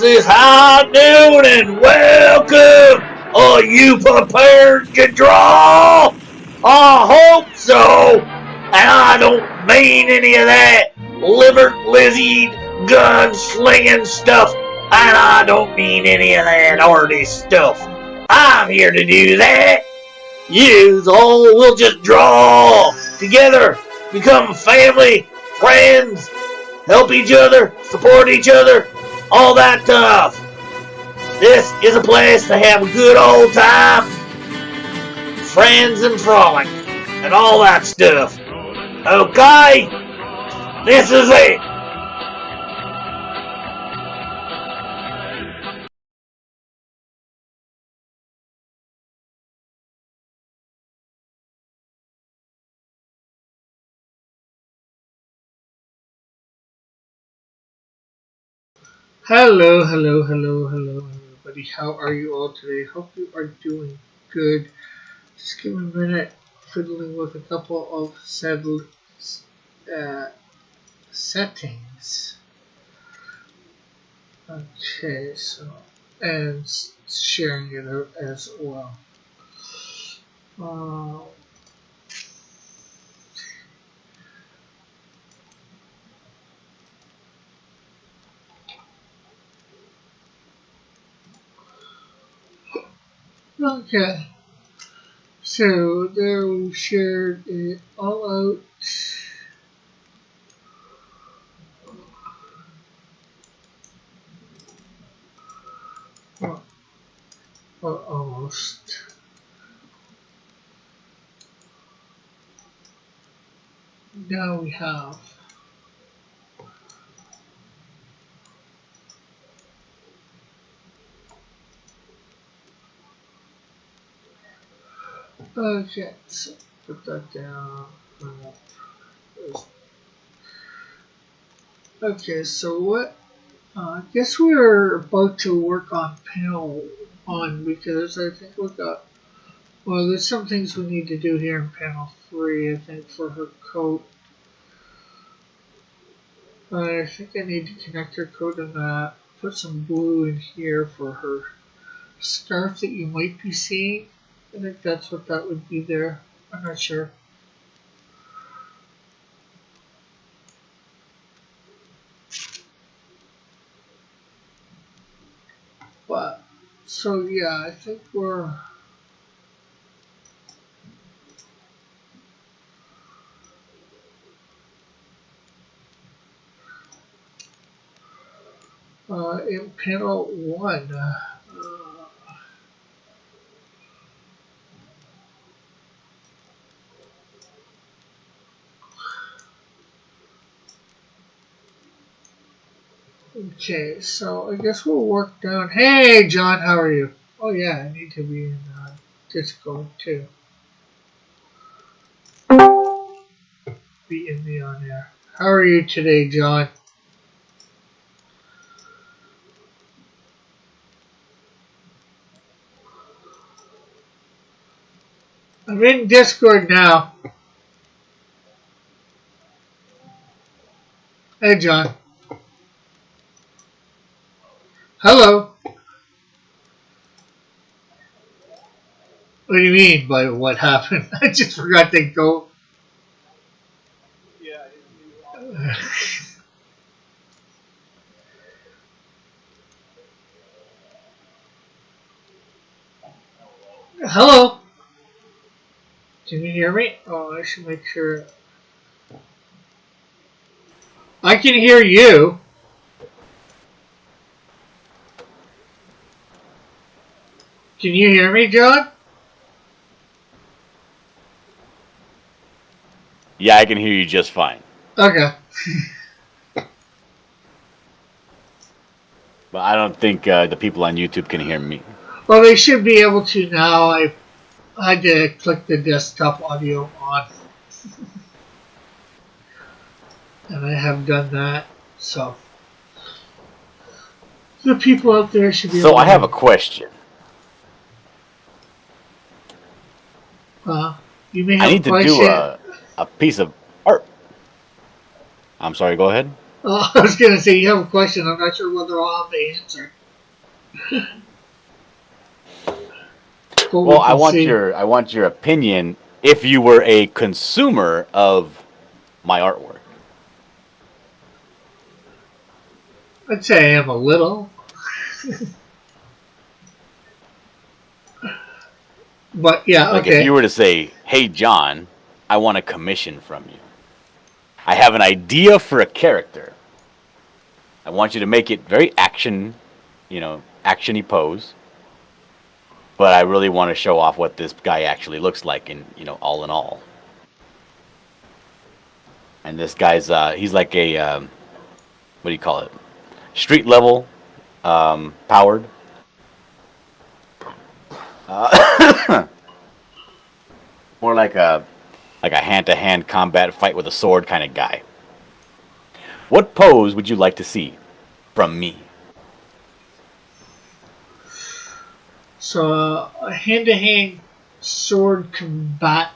This is high noon and welcome. Are you prepared to draw? I hope so. And I don't mean any of that liver lizard gun slinging stuff. And I don't mean any of that arty stuff. I'm here to do that. You all will just draw together, become family, friends, help each other, support each other, all that stuff. This is a place to have a good old time, friends and frolic, and all that stuff. Okay? This is it. Hello, everybody. How are you all today? Hope you are doing good. Just give me a minute, fiddling with a couple of settings. Okay, so, and sharing it out as well. Okay, so there we shared it all out. Or almost. Now we have okay, so put that down. Okay, so what? I guess we're about to work on panel 1 because I think we got. Well, there's some things we need to do here in panel 3. I think for her coat. I think I need to connect her coat and put some blue in here for her scarf that you might be seeing. I think that's what that would be there. I'm not sure. But, so yeah, I think we're... in panel 1. Okay, so I guess we'll work down. Hey, John, how are you? Oh yeah, I need to be in Discord too. Be in the on air. How are you today, John? I'm in Discord now. Hey, John. Hello. What do you mean by what happened? I just forgot to go. Hello. Can you hear me? Oh, I should make sure. I can hear you. Can you hear me, John? Yeah, I can hear you just fine. Okay. But I don't think the people on YouTube can hear me. Well, they should be able to now. I had to click the desktop audio on. And I have done that, so the people out there should be able to. So I have a question. You may have I need a question. to do a piece of art. I'm sorry, go ahead. I was going to say you have a question. I'm not sure whether I'll have the answer, but we Well, can see. I want your opinion if you were a consumer of my artwork. I'd say I am a little, but yeah, Like if okay. you were to say, "Hey John, I want a commission from you. I have an idea for a character. I want you to make it very action, actiony pose, but I really want to show off what this guy actually looks like all in all." And this guy's he's like a what do you call it? Street level powered. More like a hand to hand combat fight with a sword kind of guy. What pose would you like to see from me? So, a hand-to-hand sword combatant,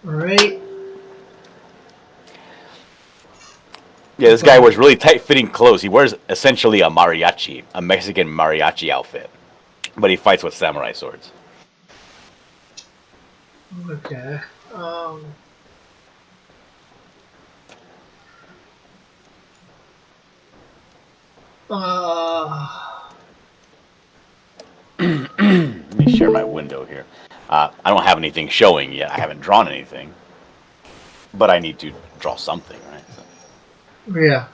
right? Yeah, this guy But wears really tight fitting clothes. He wears essentially a Mexican mariachi outfit, but he fights with samurai swords. okay. Um, uh, Let me share my window here. I don't have anything showing yet. I haven't drawn anything, but I need to draw something, right? yeah.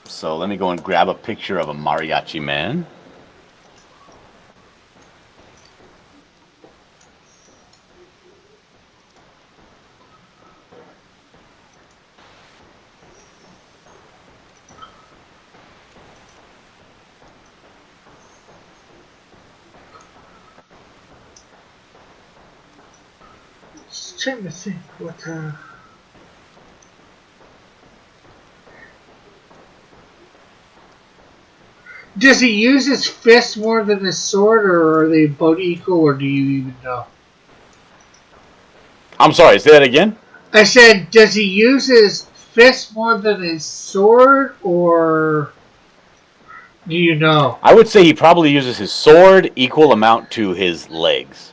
So let me go and grab a picture of a mariachi man. Just trying to think what. Does he use his fist more than his sword, or are they both equal, or do you even know? I'm sorry, say that again? I said, does he use his fist more than his sword, or do you know? I would say he probably uses his sword equal amount to his legs.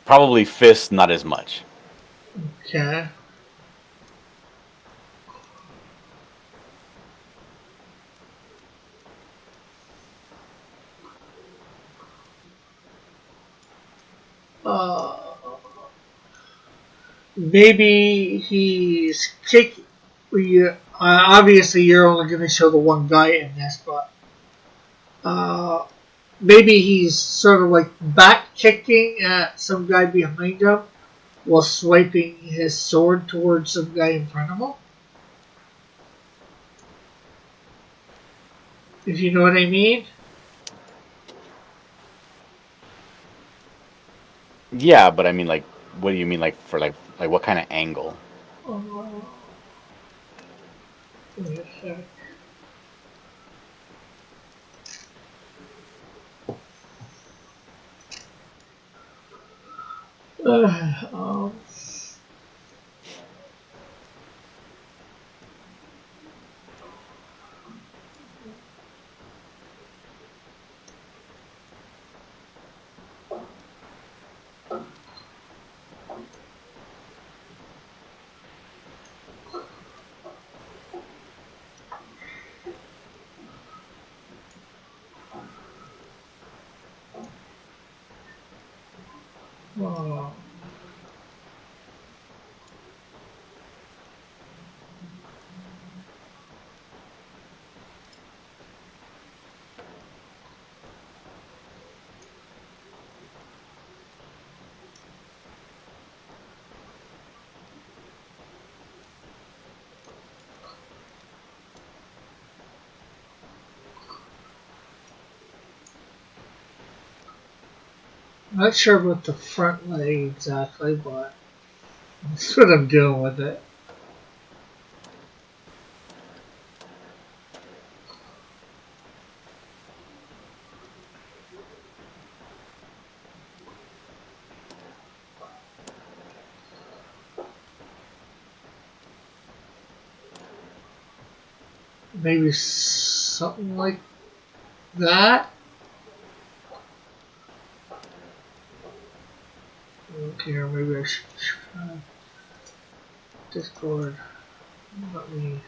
Probably fists, not as much. Okay. Uh, maybe he's kicking. Obviously, you're only going to show the one guy in this, but uh, maybe he's sort of like back kicking at some guy behind him while swiping his sword towards some guy in front of him. If you know what I mean. Yeah, but I mean, like, what do you mean, like, for like what kind of angle? Uh, wait a sec. Uh, um, uh, not sure about the front leg exactly, but that's what I'm doing with it. maybe something like that. Okay, or maybe I should try Discord. Let me.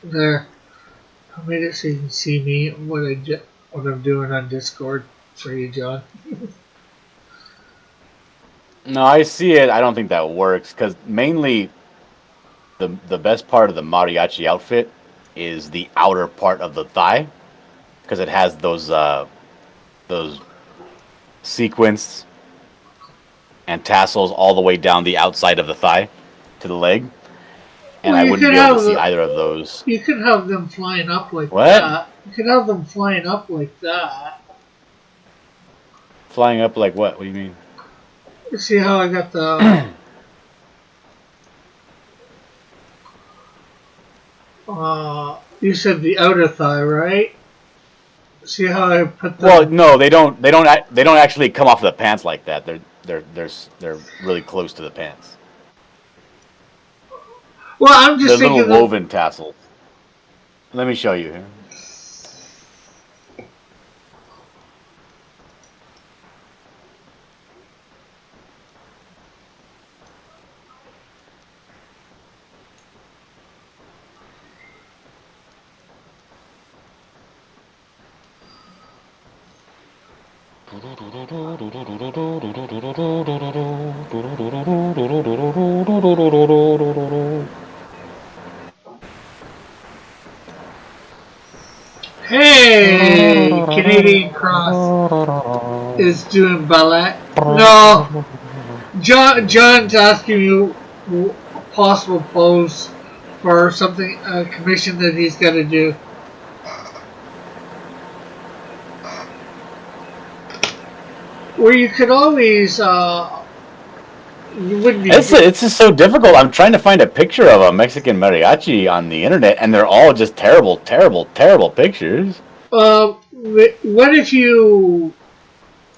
There. I made it so you can see me what I'm doing on Discord for you, John. No, I see it. I don't think that works because mainly the best part of the mariachi outfit is the outer part of the thigh because it has those sequins and tassels all the way down the outside of the thigh to the leg, and Well, I you wouldn't could be able to have see either of those. you could have them flying up like What? that. You could have them flying up like that. Flying up like what? What do you mean? You see how I got the you said the outer thigh, right? See how I put the Well, no, they don't. They don't actually come off the pants like that. They're really close to the pants. Well, I'm They're just little thinking that woven tassels. Let me show you here. hey, Canadian Cross is doing ballet. No, John's asking you a possible pose for something, a commission that he's got to do. Where you could always, you wouldn't be. It's just so difficult. I'm trying to find a picture of a Mexican mariachi on the internet, and they're all just terrible, terrible, terrible pictures. What if you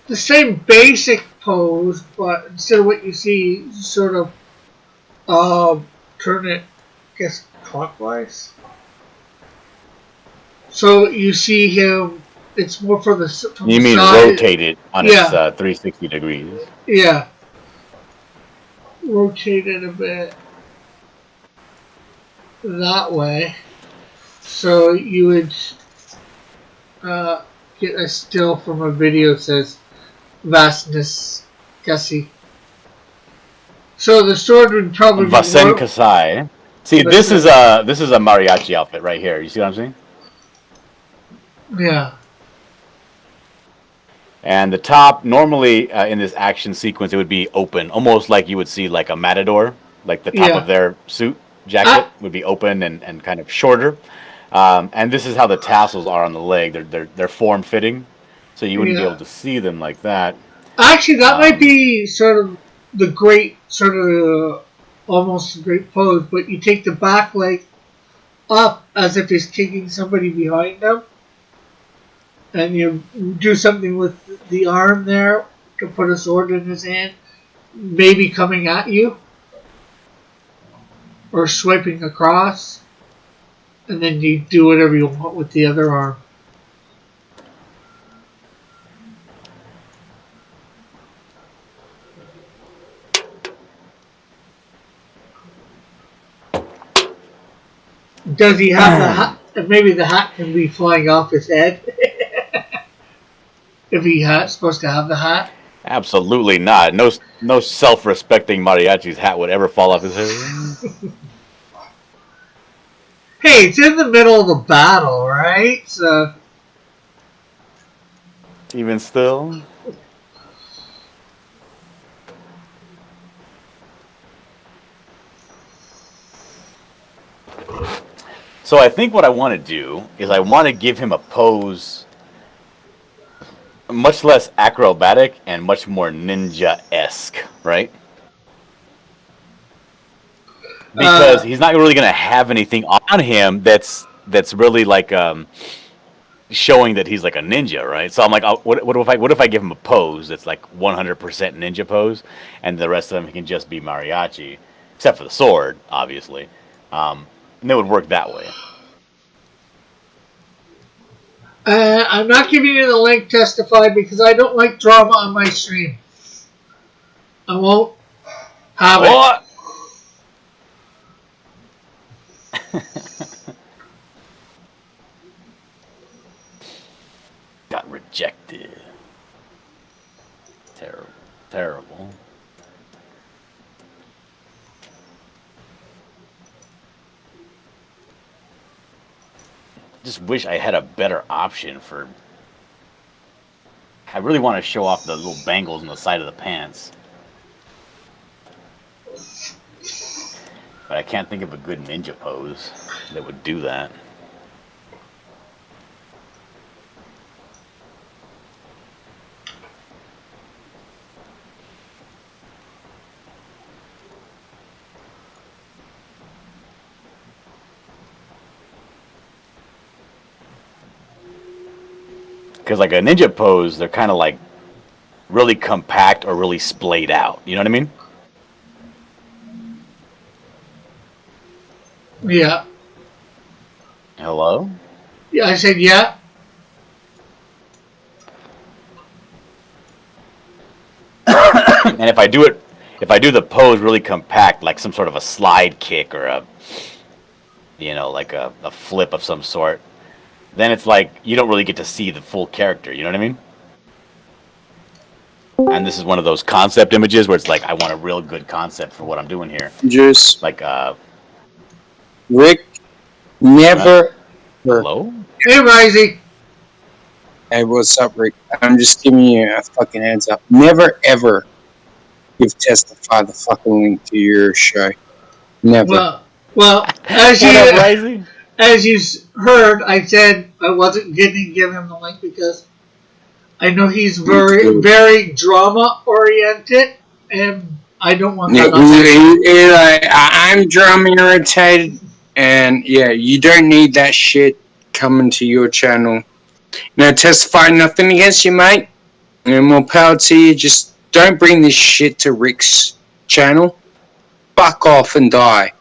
the same basic pose, but instead of what you see, you sort of turn it, I guess, clockwise. So you see him. It's more from You the mean side. rotate it on its Yeah, 360 degrees? yeah. Rotate it a bit that way. So you would get a still from a video that says vastness Gussie. So the sword would probably be Vasen more. Kasai. See, this is a mariachi outfit right here. You see what I'm saying? Yeah. And the top, normally in this action sequence, it would be open, almost like you would see like a matador, like the top Yeah. of their suit jacket would be open and kind of shorter. And this is how the tassels are on the leg. They're form fitting, so you wouldn't be able to see them like that. Actually, that might be sort of the great, sort of almost a great pose, but you take the back leg up as if he's kicking somebody behind them, and you do something with the arm there to put a sword in his hand, maybe coming at you, or swiping across, and then you do whatever you want with the other arm. Does he have the hat? Maybe the hat can be flying off his head. If he supposed to have the hat. Absolutely not. No self-respecting mariachi's hat would ever fall off his head. Hey, it's in the middle of the battle, right? So Even still. So I think what I want to do is I want to give him a pose much less acrobatic and much more ninja-esque, right? Because he's not really going to have anything on him that's really like showing that he's like a ninja, right? So I'm like, what if I give him a pose that's like 100% ninja pose, and the rest of them can just be mariachi, except for the sword, obviously. And it would work that way. I'm not giving you the link, Testify, because I don't like drama on my stream. I won't have it. What? Got rejected. Terrible. Terrible. Just wish I had a better option for... I really want to show off the little bangles on the side of the pants. But I can't think of a good ninja pose that would do that. Because like a ninja pose, they're kind of like really compact or really splayed out. You know what I mean? Yeah. Hello? Yeah, I said yeah. And if I do the pose really compact, like some sort of a slide kick or a, you know, like a flip of some sort, then it's like you don't really get to see the full character. You know what I mean? And this is one of those concept images where it's like I want a real good concept for what I'm doing here. Just Like Rick, never. hello? Hey, Risey. Hey, what's up, Rick? I'm just giving you a fucking heads up. Never ever give Testify the fucking link to your show. Never. Well, as What up, you Rising? as you heard, I said I wasn't going to give him the link because I know he's very drama oriented, and I don't want that. I'm drama irritated, and yeah, you don't need that shit coming to your channel. Now, Testify, nothing against you, mate, and more power to you. Just don't bring this shit to Rick's channel. Fuck off and die.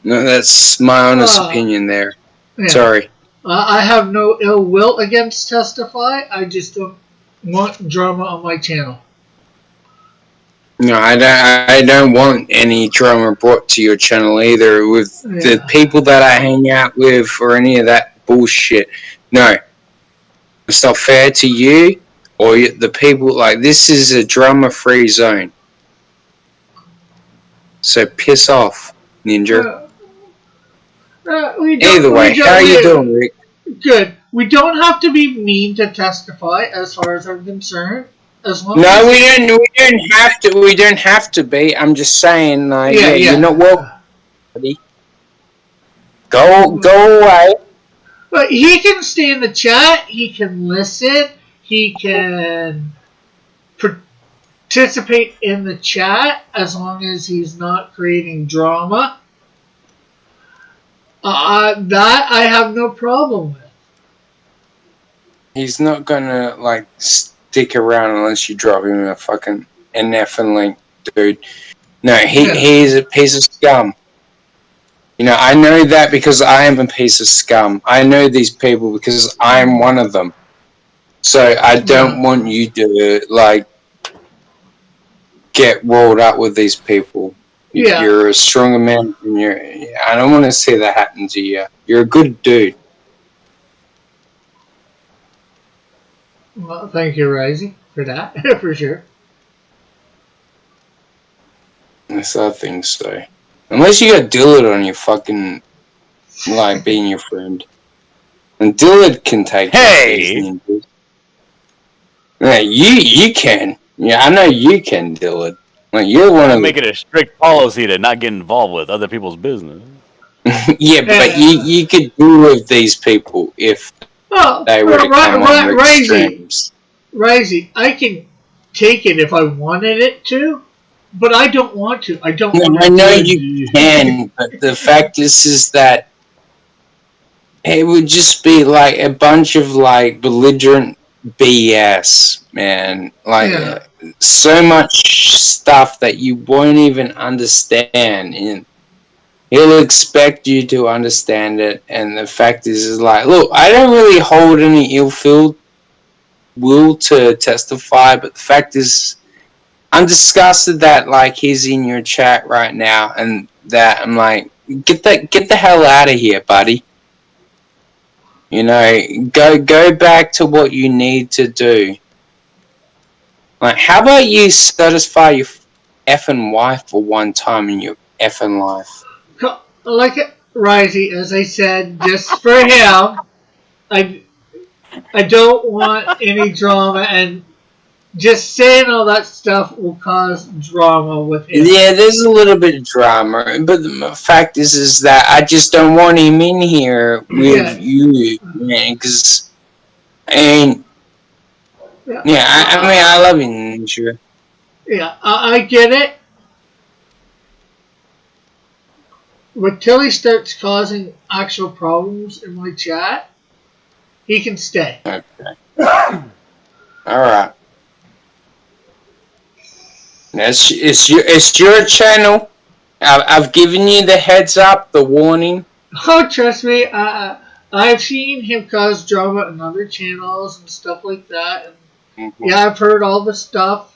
No, that's my honest opinion there. Yeah. Sorry. I have no ill will against Testify. I just don't want drama on my channel. No, I don't want any drama brought to your channel either with the people that I hang out with or any of that bullshit. No. It's not fair to you or the people. Like, this is a drama-free zone. So piss off, Ninja. Either way, how are you doing, Rick? Good. We don't have to be mean to Testify, as far as I'm concerned. As long No, as we don't have to. We don't have to be. I'm just saying, like, you're not welcome, buddy. Go away. But he can stay in the chat. He can listen. He can participate in the chat as long as he's not creating drama. That I have no problem with. He's not gonna like stick around unless you drop him a fucking NF link, dude. No, he's a piece of scum. You know, I know that because I am a piece of scum. I know these people because I am one of them. So I don't want you to like get rolled up with these people. Yeah. You're a stronger man than I don't want to see that happen to you. You're a good dude. Well, thank you, Rising, for that, for sure. Yes, I think so. Unless you got Dillard on your fucking, like, being your friend. And Dillard can take Hey! ninjas. Yeah, you can. Yeah, I know you can, Dillard. Like, you're one of Make it a strict policy to not get involved with other people's business. Yeah, but you could deal with these people if they were to come on your extremes. Rising, I can take it if I wanted it to, but I don't want to. I don't want to. I know you can, but the fact is that it would just be like a bunch of like belligerent BS, man. Like, Yeah. so much stuff that you won't even understand, and he'll expect you to understand it. And the fact is like, look, I don't really hold any ill will to testify, but the fact is, I'm disgusted that like he's in your chat right now, and that I'm like, get the hell out of here, buddy. You know, go back to what you need to do. Like, how about you satisfy your effing wife for one time in your effing life? Like Risey, as I said, just for him, I I don't want any drama, and just saying all that stuff will cause drama with him. Yeah, there's a little bit of drama, but the fact is that I just don't want him in here with you, man. Because, and yeah, I mean, I love you, sure. Yeah, I get it. But till he starts causing actual problems in my chat, he can stay. Okay. All right. It's your channel. I've given you the heads up, the warning. Oh, trust me, I've seen him cause drama on other channels and stuff like that. And yeah, I've heard all the stuff.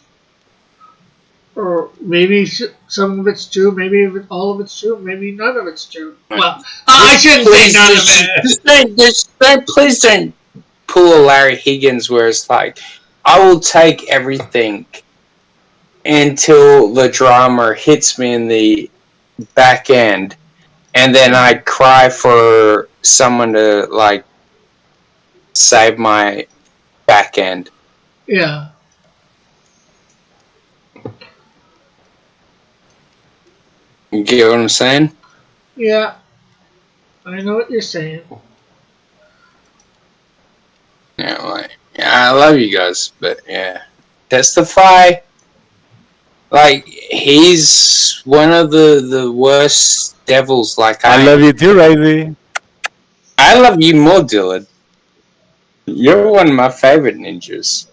Or maybe some of it's true, maybe all of it's true, maybe none of it's true. Well, I shouldn't say none of it. Please don't pull a Larry Higgins where it's like, I will take everything until the drama hits me in the back end, and then I cry for someone to like save my back end. Yeah. You get what I'm saying? Yeah. I know what you're saying. Yeah, like, yeah, I love you guys, but yeah. Testify. Like, he's one of the worst devils, like I love you too, Risey. I love you more, Dylan. You're one of my favorite ninjas.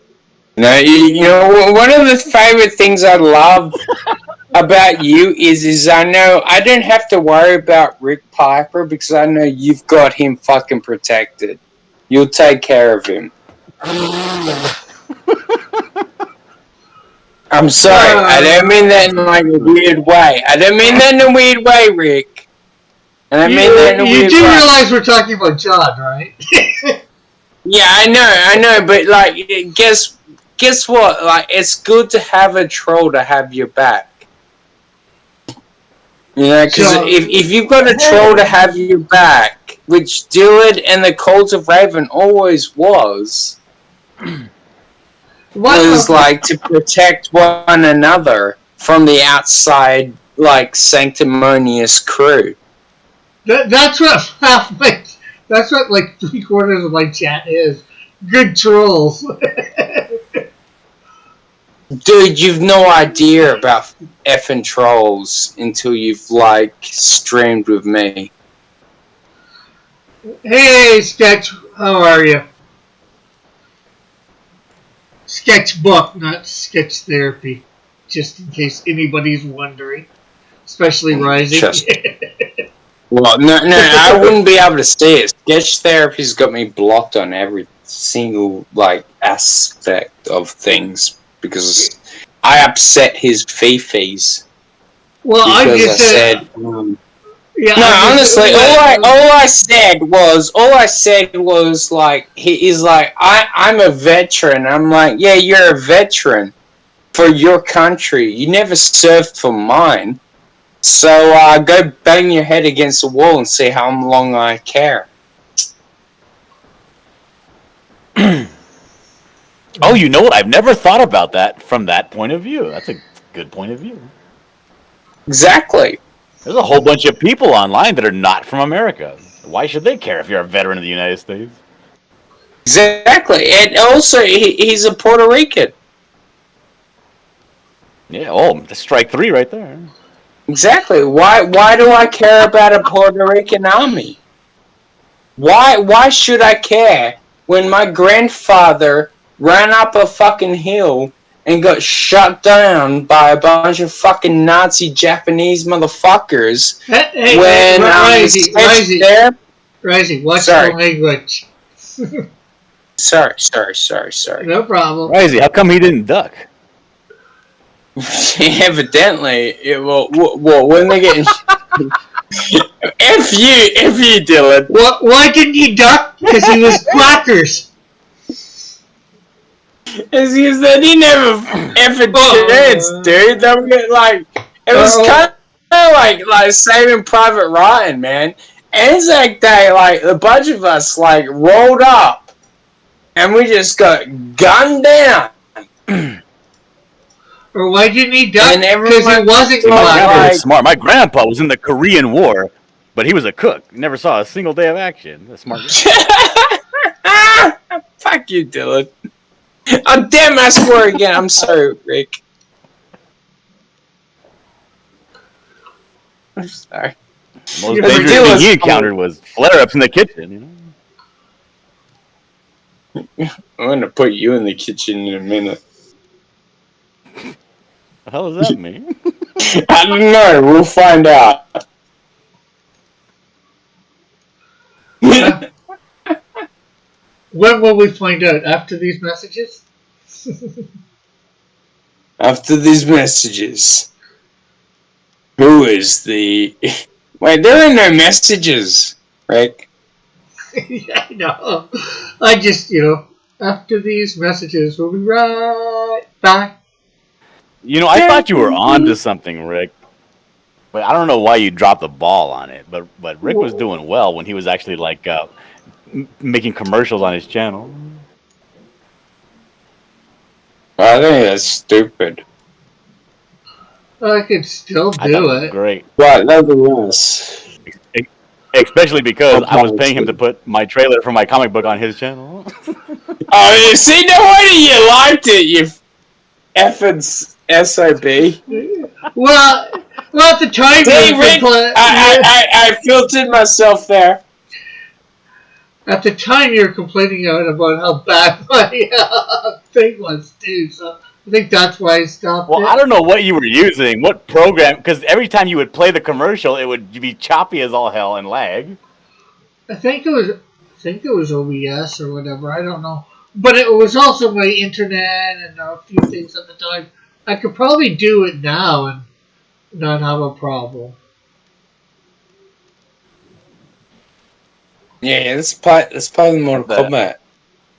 You know, one of the favorite things I love about you is I know I don't have to worry about Rick Piper because I know you've got him fucking protected. You'll take care of him. I'm sorry. I don't mean that in like a weird way. I don't mean that in a weird way, Rick. And I mean that in a weird way. You do realize we're talking about John, right? Yeah, I know, but like, guess what? Like, it's good to have a troll to have your back. You know, because if you've got a troll to have your back, which Dillard and the Cult of Raven always was like to protect one another from the outside, like sanctimonious crew. That's what like 3/4 of my chat is. Good trolls. Dude, you've no idea about effing trolls until you've like streamed with me. Hey, Sketch, how are you? Sketchbook, not sketch therapy. Just in case anybody's wondering. Especially Rising. Well, no, I wouldn't be able to see it. Sketch therapy's got me blocked on every single like aspect of things because I upset his fifis. Well, I just said. Yeah, no, honestly, all I said was like he's like I'm a veteran. I'm like, yeah, you're a veteran for your country. You never served for mine. So go bang your head against the wall and see how long I care. Oh, you know what? I've never thought about that from that point of view. That's a good point of view. Exactly. There's a whole bunch of people online that are not from America. Why should they care if you're a veteran of the United States? Exactly. And also, he's a Puerto Rican. Yeah, oh, that's strike 3 right there. Exactly. Why do I care about a Puerto Rican army? Why should I care when my grandfather ran up a fucking hill and got shut down by a bunch of fucking Nazi Japanese motherfuckers. Hey, When Risey, watch Sorry. the language. Sorry. No problem. Crazy. How come he didn't duck? Evidently, when they get if you Dylan. Why didn't he duck? Because he was clackers. It's because they didn't have effing chance, dude. They were like, it was kind of like Saving Private Ryan, man. Anzac Day, like the bunch of us like rolled up, and we just got gunned down. Or why didn't he duck? Because he wasn't My grandpa clackers. was smart. My grandpa was in the Korean War, but he was a cook. Never saw a single day of action. That's smart. Fuck you, Dylan. Oh, damn, I swore again. I'm sorry, Rick. I'm sorry. The most dangerous thing he encountered was flare-ups in the kitchen. I'm going to put you in the kitchen in a minute. What the hell does that mean? I don't know. We'll find out. When will we find out? After these messages? After these messages. Who is the... Wait, there are no messages, Rick. Yeah, I know. I just, after these messages, we'll be right back. I thought you were on to something, Rick. But I don't know why you dropped the ball on it. But Rick was doing well when he was actually like making commercials on his channel. I think that's stupid. I could still do it. Great. What? Nothing else. Especially because I was paying him to put my trailer for my comic book on his channel. Oh, see, no wonder you liked it, you effing SOB. Well, at the time, See, Rick, I filtered myself there. At the time, you were complaining about how bad my thing was, too. So I think that's why I stopped. Well, I don't know what you were using, what program, because every time you would play the commercial, it would be choppy as all hell and lag. I think it was OBS or whatever. I don't know, but it was also my internet and a few things at the time. I could probably do it now and not have a problem. Yeah, that's part of the Mortal Kombat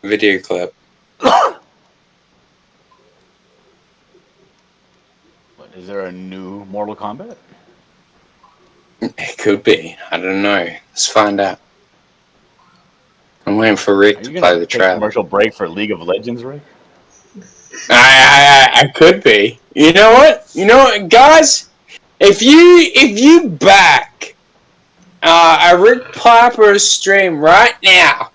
video clip. Is there a new Mortal Kombat? It could be. I don't know. Let's find out. I'm waiting for Rick to play the trailer. Commercial break for League of Legends, Rick? I could be. You know what? Guys? If you back a Rick Piper stream right now,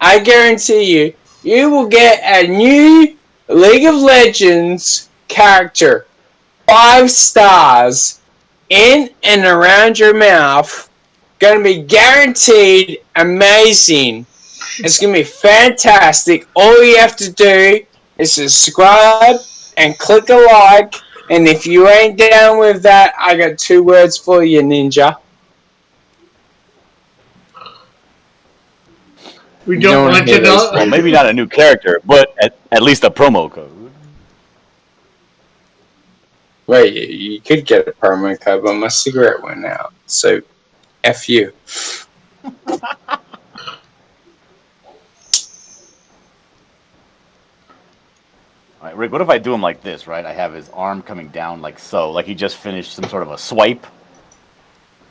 I guarantee you will get a new League of Legends character. 5 stars in and around your mouth. Gonna be guaranteed amazing. It's gonna be fantastic. All you have to do is subscribe and click a like. And if you ain't down with that, I got 2 words for you, Ninja. We don't want to know. Well, maybe not a new character, but at least a promo code. Wait, you could get a promo code, but my cigarette went out. So, F you. Alright, Rick, what if I do him like this, right? I have his arm coming down like so, like he just finished some sort of a swipe.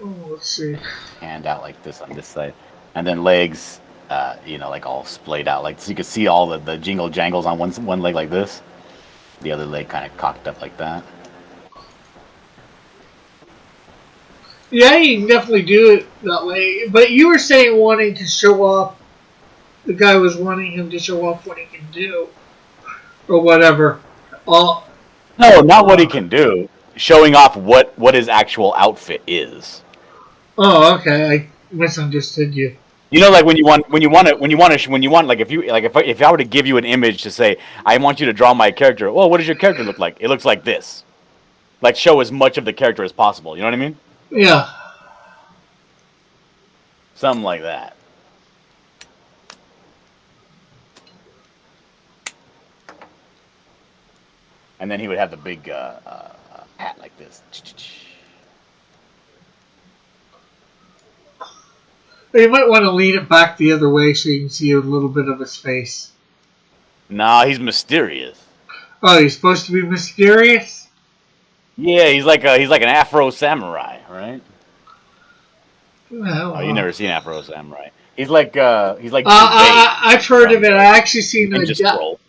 Oh, let's see. Hand out like this on this side. And then legs, like all splayed out. Like so you can see all the jingle jangles on one leg like this. The other leg kind of cocked up like that. Yeah, you can definitely do it that way. But you were saying wanting to show off. The guy was wanting him to show off what he can do. Or whatever. No, not what he can do. Showing off what his actual outfit is. Oh, okay. I misunderstood you. You know, like when you want, like if I were to give you an image to say, I want you to draw my character. Well, what does your character look like? It looks like this. Like show as much of the character as possible. You know what I mean? Yeah. Something like that. And then he would have the big hat like this. You might want to lean it back the other way so you can see a little bit of his face. Nah, he's mysterious. Oh, he's supposed to be mysterious? Yeah, he's like an Afro samurai, right? Well, Oh, you never seen Afro Samurai? He's like I've heard of it. I actually seen Ninja Scroll.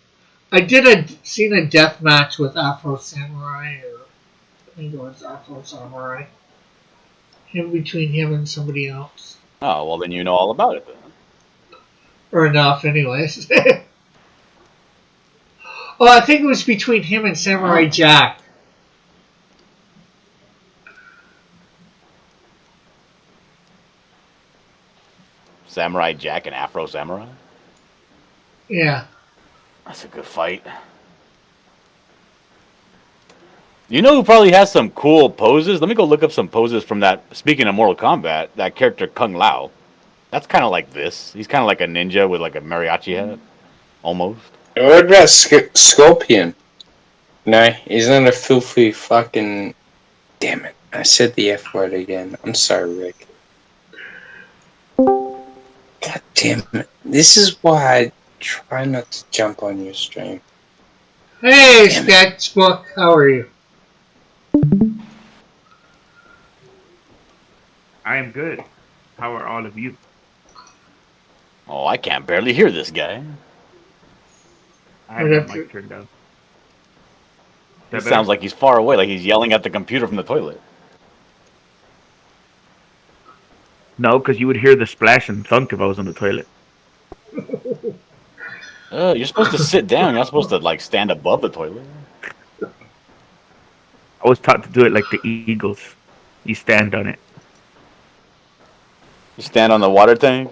seen a death match with Afro Samurai, or I think it was Afro Samurai. Between him and somebody else. Oh, well then you know all about it then. Or enough, anyways. Oh, I think it was between him and Samurai Jack. Samurai Jack and Afro Samurai? Yeah. That's a good fight. You know who probably has some cool poses? Let me go look up some poses from that. Speaking of Mortal Kombat, that character Kung Lao. That's kind of like this. He's kind of like a ninja with like a mariachi hat. Almost. What about Scorpion? No, he's not a filthy fucking... Damn it. I said the F word again. I'm sorry, Rick. God damn it. This is why I try not to jump on your stream. Hey, Sketchbook, how are you? I am good. How are all of you? Oh, I can't barely hear this guy. I have my mic turned down. It sounds like he's far away, like he's yelling at the computer from the toilet. No, because you would hear the splash and thunk if I was on the toilet. You're supposed to sit down. You're not supposed to like stand above the toilet. I was taught to do it like the Eagles. You stand on it. You stand on the water tank?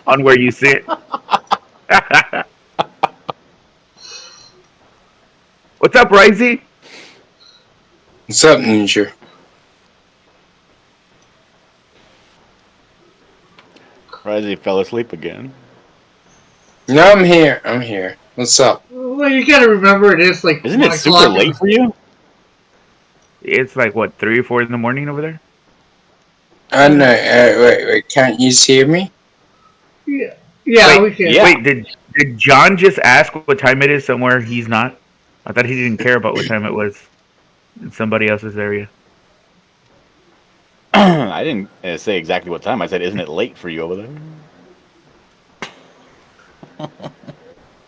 on where you sit. What's up, Risey? What's up, Ninja? Risey fell asleep again. No, I'm here. I'm here. What's up? Well, you gotta remember it is like... Isn't it super late for you? It's like, what, 3 or 4 in the morning over there? I know. Wait. Can't you hear me? Yeah, we can. Yeah. Wait, did John just ask what time it is somewhere he's not? I thought he didn't care about what time it was in somebody else's area. I didn't say exactly what time. I said, isn't it late for you over there?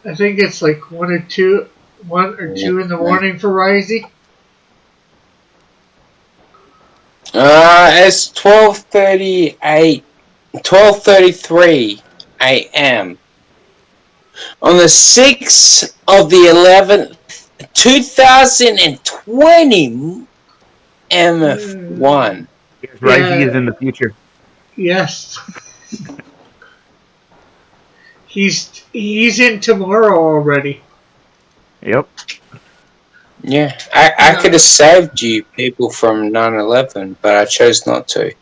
I think it's like 1 or 2 in the morning for Risey. It's 12:33 a.m. on the 6th of the 11th, 2020 MF1. Risey is in the future. Yes. He's in tomorrow already. Yep. Yeah, I could have saved you people from 9/11, but I chose not to.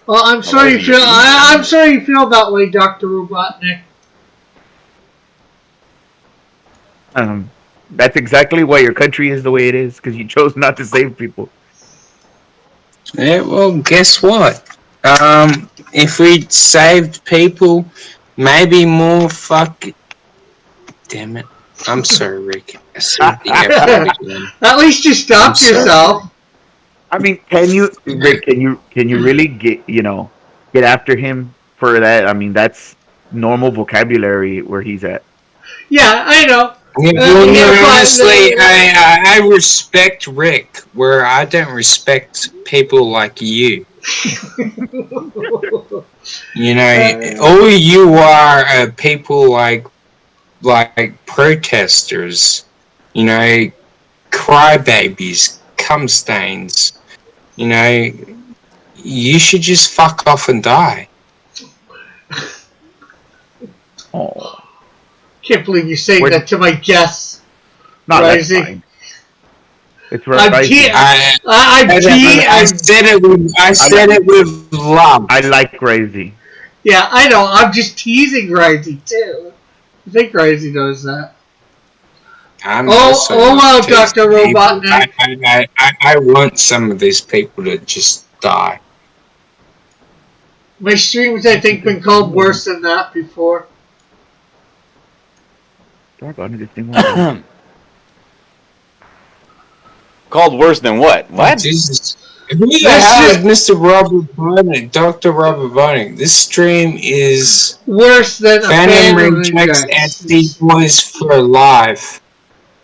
Well, I'm sorry you feel. I'm sorry you feel that way, Dr. Robotnik. That's exactly why your country is the way it is, because you chose not to save people. Yeah, well, guess what? If we'd saved people, maybe more Damn it. I'm sorry, Rick. I said the F word again. At least you stopped yourself. I mean, can you really get after him for that? I mean, that's normal vocabulary where he's at. Yeah, I know. Honestly, I respect Rick, where I don't respect people like you. You know, all you are people like protesters. You know, crybabies, cum stains. You know, you should just fuck off and die. Oh, Can't believe you're saying Where- that to my guests. no, that's Rising. fine. It's I'm rising. I said it with love. I like crazy. Yeah, I know. I'm just teasing Rising too. I think Rising knows that. I'm Oh, also wow, not Dr. tasting people. Robotnik. I want some of these people to just die. My streams, I think, been called worse than that before. Doggone it, this thing won't work. Called worse than what? What? Jesus. Who the hell is Mr. Robert Bonnick? Dr. Robert Bonnick. This stream is Worse than a Phantom Phantom Rejects Index. SD Boys for Life.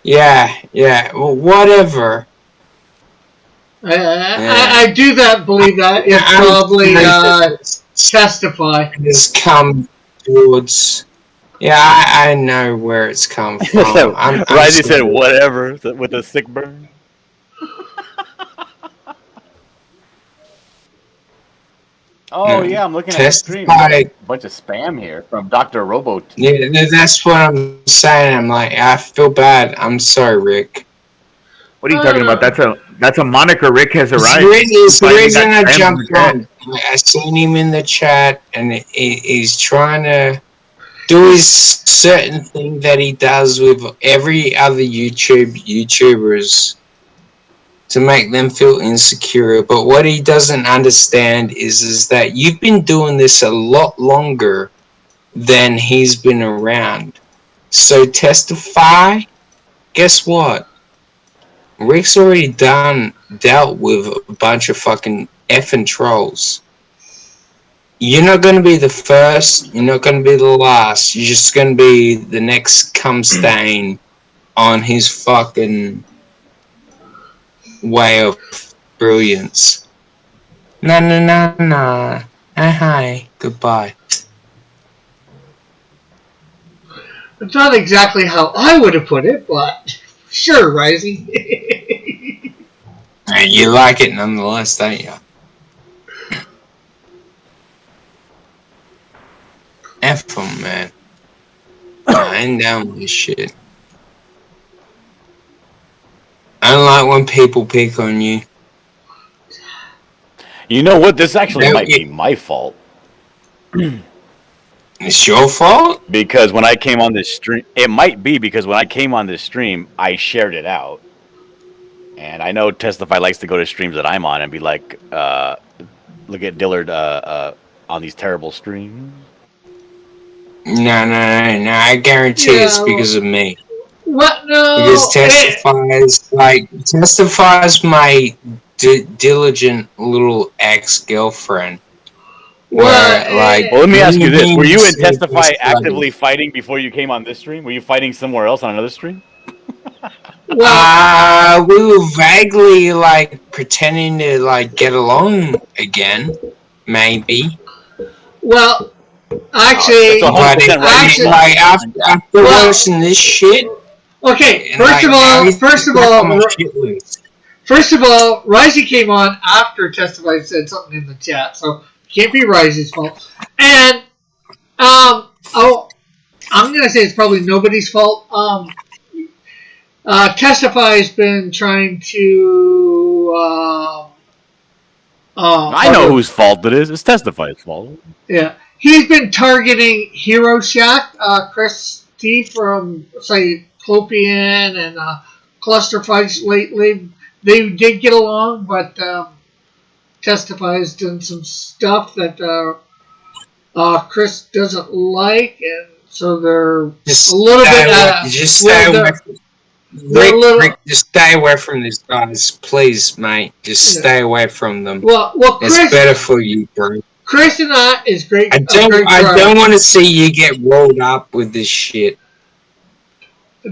Yeah. Well, whatever. I do that, believe that. It's probably Testify. It's come towards. Yeah, I know where it's come from. Rising said whatever with a sick burn. Oh yeah, I'm looking at the stream. A bunch of spam here from Dr. Robo. Yeah, that's what I'm saying. I'm like, I feel bad. I'm sorry, Rick. What are you talking about? That's a moniker Rick has arrived. It's the reason I jumped on. I seen him in the chat, and he's trying to do his certain thing that he does with every other YouTubers to make them feel insecure. But what he doesn't understand is that you've been doing this a lot longer than he's been around. So Testify, guess what? Rick's already dealt with a bunch of fucking effing trolls. You're not going to be the first. You're not going to be the last. You're just going to be the next cum stain on his fucking way of brilliance. Nah. Hi. Goodbye. It's not exactly how I would have put it, but sure, Rising. You like it nonetheless, don't you? F them, man. I ain't down with this shit. I don't like when people pick on you. You know what? This actually might be my fault. It's your fault? Because when I came on this stream, it might be because when I came on this stream, I shared it out. And I know Testify likes to go to streams that I'm on and be like, look at Dillard on these terrible streams. No. I guarantee it's because of me. What? No. Because Testify's my diligent little ex-girlfriend. Well, let me ask you this: were you and Testify actively fighting before you came on this stream? Were you fighting somewhere else on another stream? We were vaguely pretending to get along again, maybe. Well, actually, after watching this shit. Okay, first of all, Rising came on after Testify said something in the chat, so it can't be Rising's fault. And I'm gonna say it's probably nobody's fault. Testify has been trying to. I know whose fault it is. It's Testify's fault. Yeah, he's been targeting Hero Shack, Chris T from Cyclopean and Cluster Fights lately. They did get along, but Testify has done some stuff that Chris doesn't like, and so they're a little bit. Just stay away. Rick, just stay away from these guys, please, mate. Just stay away from them. Well, Chris, it's better for you, bro. Chris and I is great. I don't want to see you get rolled up with this shit.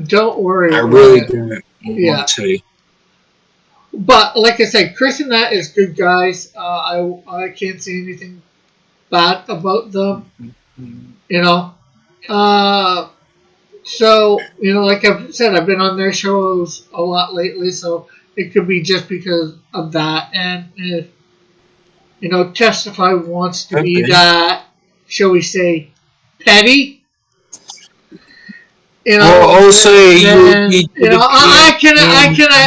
Don't worry. I really don't want to. But like I said, Chris and that is good guys. I can't say anything bad about them. You know. So like I've said, I've been on their shows a lot lately. So it could be just because of that. And if Testify wants to be Okay. that, shall we say, petty, Well, also then you did I appear in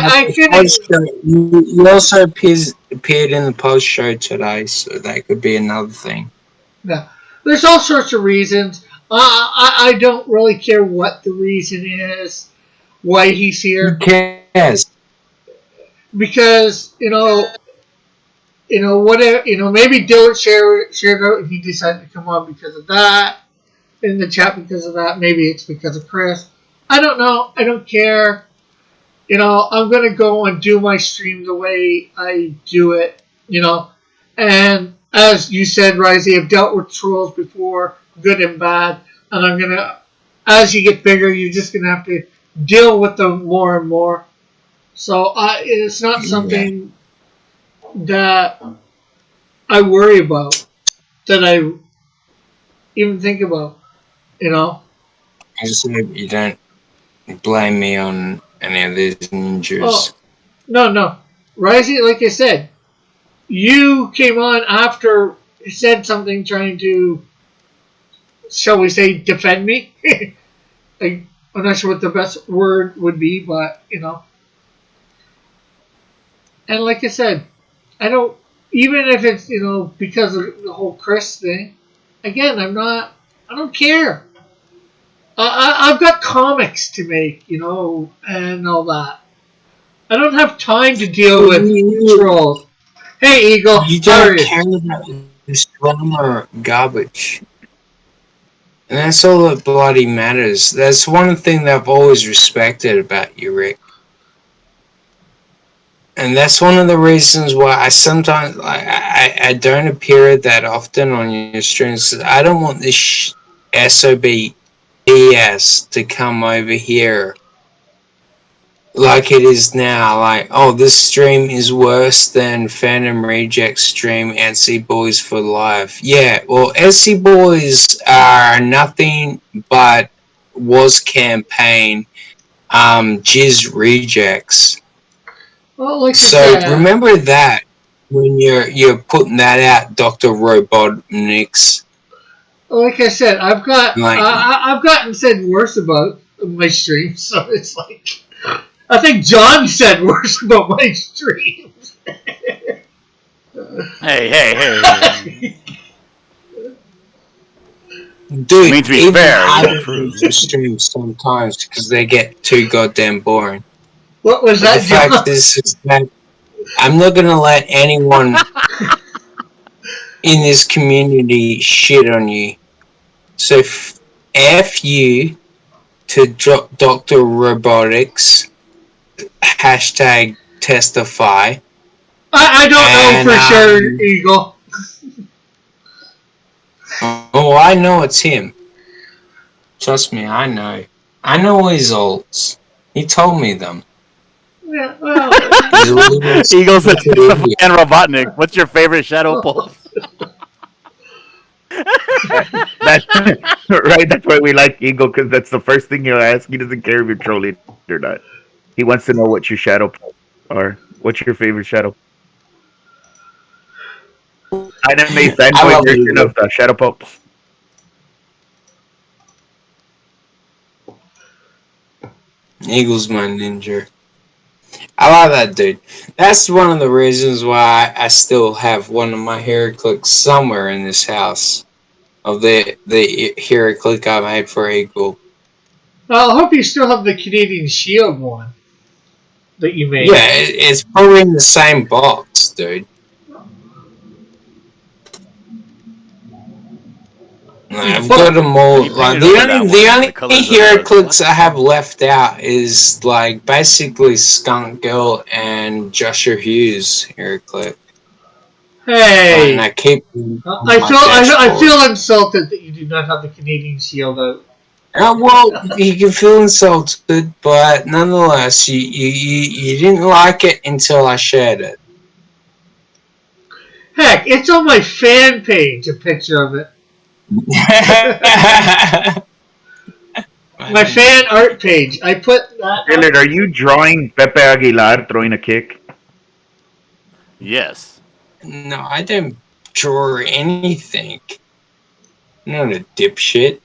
I the can. post show. You also appeared in the post show today, so that could be another thing. No. There's all sorts of reasons. I don't really care what the reason is why he's Who here, cares? because whatever, maybe Dylan shared out and he decided to come on because of that, in the chat because of that. Maybe it's because of Chris. I don't know. I don't care. I'm gonna go and do my stream the way I do it. And as you said, Risey, I've dealt with trolls before, good and bad, and I'm gonna. As you get bigger, you're just gonna have to deal with them more and more. So it's not Yeah. something that I worry about, that I even think about. I just hope you don't blame me on any of these ninjas. Oh, no. Risey, like I said, you came on after you said something trying to, shall we say, defend me. I'm not sure what the best word would be, but And like I said, I don't. Even if it's because of the whole Chris thing. Again, I'm not. I don't care. I've got comics to make, and all that. I don't have time to deal with trolls. Hey, Eagle, You how are don't you? care about this drama garbage. And that's all that bloody matters. That's one thing that I've always respected about you, Rick. And that's one of the reasons why I sometimes I don't appear that often on your streams. 'Cause I don't want this SOB BS to come over here like it is now. Like, oh, this stream is worse than Phantom Reject stream Etsy Boys for Life. Yeah, well, Etsy Boys are nothing but was campaign Jizz Rejects. Well, like I So said, remember that when you're putting that out, Dr. Robotniks. like I said, Like, I've gotten said worse about my stream, so it's like I think John said worse about my streams. Hey. dude, I mean, to be even fair, I yeah, do true. lose streams sometimes because they get too goddamn boring. What was But that, the fact John? is that I'm not gonna let anyone in this community shit on you. So F you to Dr. Robotics, hashtag testify. I don't know And for sure, Eagle. oh, I know it's him. Trust me, I know. I know his alts. He told me them. Yeah, well, He's a little Eagle said, stupid "Testify idiot. and Robotnik. What's your favorite shadow pulse?" That's right. That's why we like Eagle, because that's the first thing he'll ask. He doesn't care if you're trolling or not. He wants to know what your shadow pulls are. What's your favorite shadow? Anime I fanboy love version Eagle. of the shadow pulps. Eagle's my ninja. I like that dude. That's one of the reasons why I still have one of my hero clicks somewhere in this house. Of the hero click I made for Eagle. well, I hope you still have the Canadian Shield one that you made. Yeah, it's probably in the same box, dude. I've got them all. He Like painted over that one the in only the colors of hero the clicks I have left out is like basically Skunk Girl and Joshua Hughes hero click. Hey, And I keep them on I my feel dashboard. insulted that you do not have the Canadian Shield out. Well, you can feel insulted, but nonetheless, you didn't like it until I shared it. Heck, it's on my fan page. A picture of it. My fan art page. I put that. Dillard, are you drawing Pepe Aguilar throwing a kick? Yes. No, I don't draw anything. I'm not a dipshit.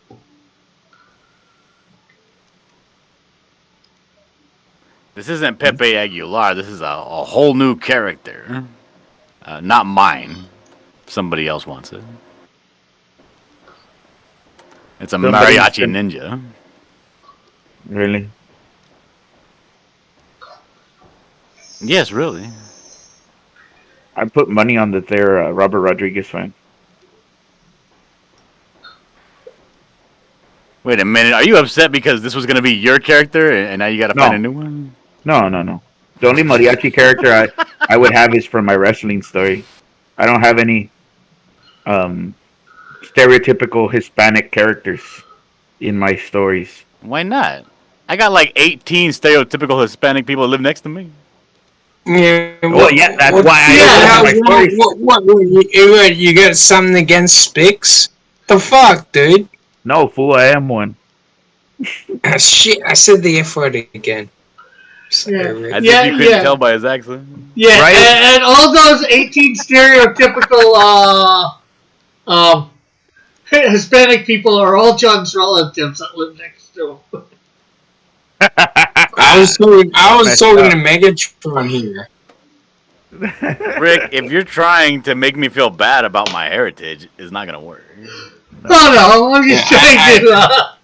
This isn't Pepe Aguilar. This is a whole new character. Not mine. Somebody else wants it. It's a mariachi ninja. Really? Yes, really. I put money on that they're Robert Rodriguez fan. Wait a minute. Are you upset because this was going to be your character and now you got to find a new one? No. The only mariachi character I would have is from my wrestling story. I don't have any stereotypical Hispanic characters in my stories. Why not? I got like 18 stereotypical Hispanic people that live next to me. Yeah, Well, yeah, that's why I don't have my stories. You got something against Spix? The fuck, dude? No, fool, I am one. Shit, I said the F word again. Yeah. As if you couldn't tell by his accent. Yeah, Right? and all those 18 stereotypical Hispanic people are all John's relatives that live next to him. I was talking to Megatron here. Rick, if you're trying to make me feel bad about my heritage, it's not going to work. No, I'm just trying to.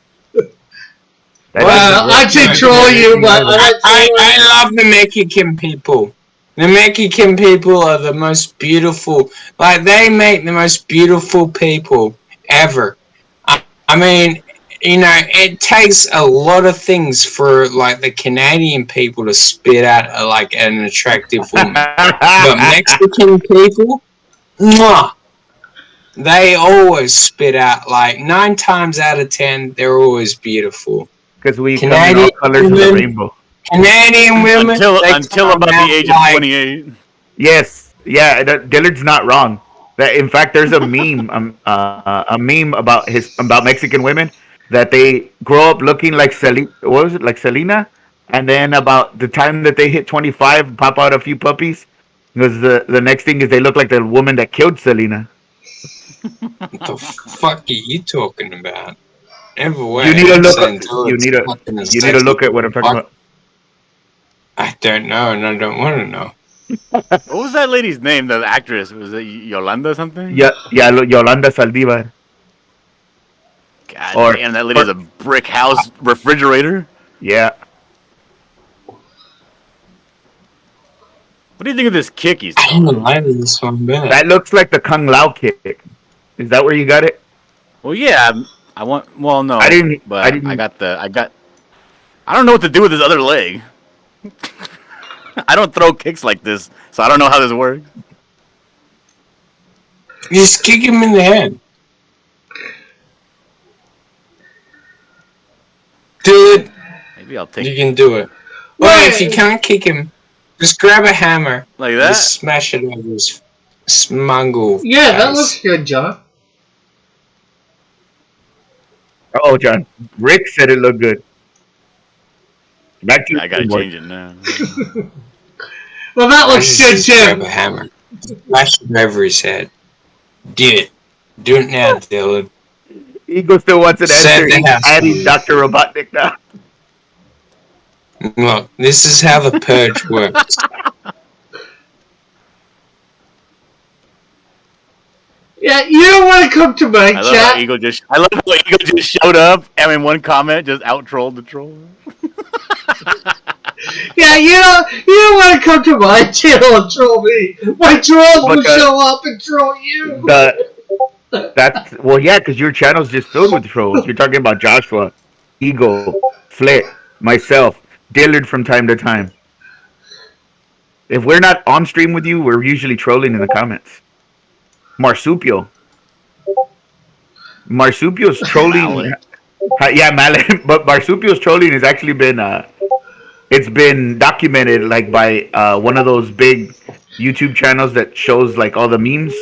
Well, I should troll you, but I love the Mexican people. The Mexican people are the most beautiful. Like, they make the most beautiful people ever. I mean, you know, it takes a lot of things for, like, the Canadian people to spit out, like, an attractive woman. But Mexican people, mwah, they always spit out, like, 9 times out of 10, they're always beautiful. Because we come in all colors of the rainbow. Canadian women until about the age of 28. Yes, yeah, Dillard's not wrong. That in fact, there's a meme, about Mexican women that they grow up looking like Selena, and then about the time that they hit 25, pop out a few puppies. Because the next thing is they look like the woman that killed Selena. What the fuck are you talking about? Never way. You need to look at what I'm talking about. I don't know, and I don't want to know. What was that lady's name? The actress, was it Yolanda something? Yeah, Yolanda Saldivar. God damn, that lady has a brick house refrigerator. Yeah. What do you think of this kick he's I don't like this one bit. That looks like the Kung Lao kick. Is that where you got it? Well, yeah. No. I didn't. I don't know what to do with his other leg. I don't throw kicks like this, so I don't know how this works. Just kick him in the head. Do it. Maybe I'll take. You can do it. Well, if you can't kick him, just grab a hammer. Like that? Just smash it over his smungle. Yeah, that looks good, John. Oh, John. Rick said it looked good. Back to I gotta change it now. Well, that looks good, Just grab too. a hammer. Smash it over his head. Do it. Do it now, Dylan. Eagle still wants an Set answer. the house, He's adding please. Dr. Robotnik now. Look, this is how the purge works. Yeah, you don't want to come to my I love chat. how Eagle just showed up and in one comment just out trolled the troll. Yeah, you don't want to come to my channel and troll me. My trolls will show up and troll you. Yeah, because your channel's just filled with trolls. You're talking about Joshua, Eagle, Flit, myself, Dillard from time to time. If we're not on stream with you, we're usually trolling in the comments. Marsupial. Marsupial's trolling. Yeah, Mallet. But Marsupial's trolling has actually been it's been documented like by one of those big YouTube channels that shows like all the memes.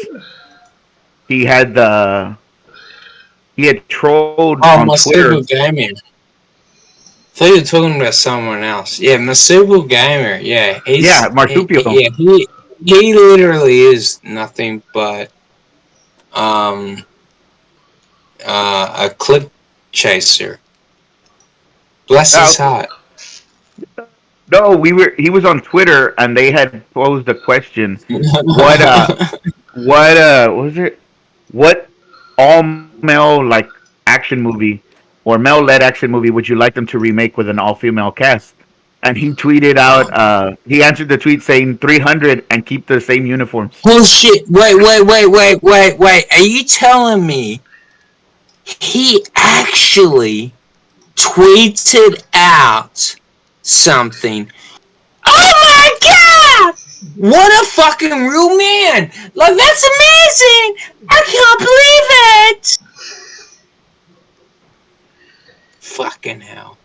He had trolled on Twitter. Gaming. thought you were talking about someone else. Yeah, Marsupial Gamer. Yeah, Yeah, marsupial. he literally is nothing but um a clip chaser. Bless Uh, his heart. no, he was on Twitter and they had posed a question. What what was it? What all male like action movie or male led action movie would you like them to remake with an all female cast? And he tweeted out he answered the tweet saying 300 and keep the same uniforms. Bullshit! Wait! Are you telling me he actually tweeted out something? Oh my god! What a fucking real man! Like, that's amazing! I can't believe it! Fucking hell.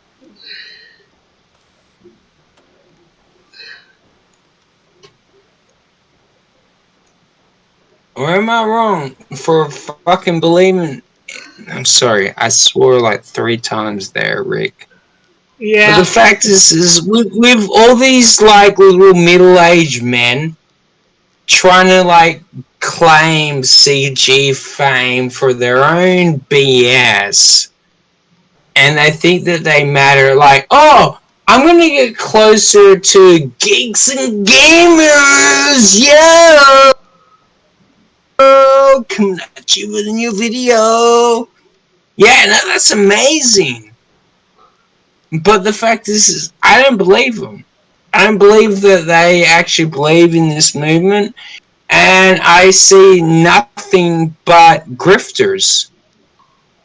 Or am I wrong for fucking believing? I'm sorry, I swore like 3 times there, Rick. Yeah. But the fact is with all these like little middle-aged men trying to like claim CG fame for their own BS, and they think that they matter. Like, oh, I'm gonna get closer to geeks and gamers, yeah. Coming at you with a new video. Yeah, no, that's amazing. But the fact is I don't believe them. I don't believe that they actually believe in this movement, and I see nothing but grifters.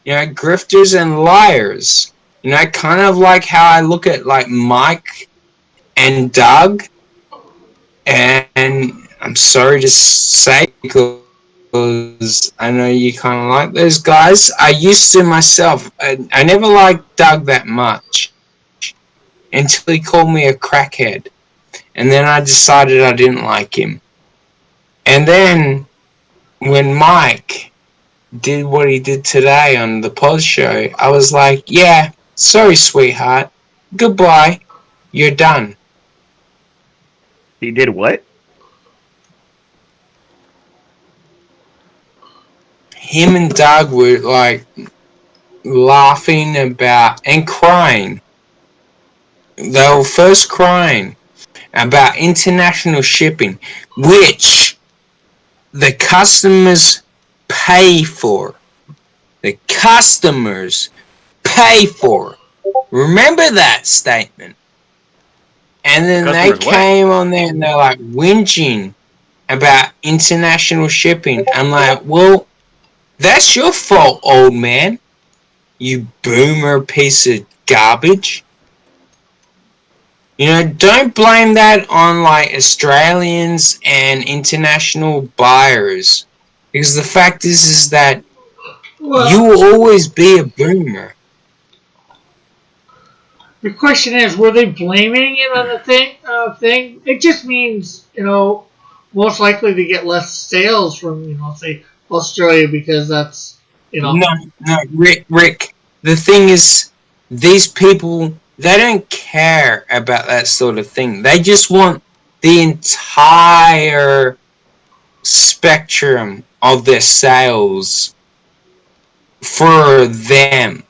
You know, grifters and liars. You know, kind of like how I look at like Mike and Doug, and I'm sorry to say, because I know you kind of like those guys. I used to myself. I never liked Doug that much until he called me a crackhead. And then I decided I didn't like him. And then when Mike did what he did today on the pod show, I was like, yeah, sorry, sweetheart. Goodbye. You're done. He did what? Him and Doug were like laughing about and crying. They were first crying about international shipping, which the customers pay for. The customers pay for. Remember that statement. And then they came on there and they're like whinging about international shipping. I'm like, well, that's your fault, old man. You boomer piece of garbage. You know, don't blame that on like Australians and international buyers, because the fact is that you will always be a boomer. The question is, were they blaming it on the thing? It just means, most likely to get less sales from, say Australia, because that's, No, Rick. The thing is, these people, they don't care about that sort of thing. They just want the entire spectrum of their sales for them.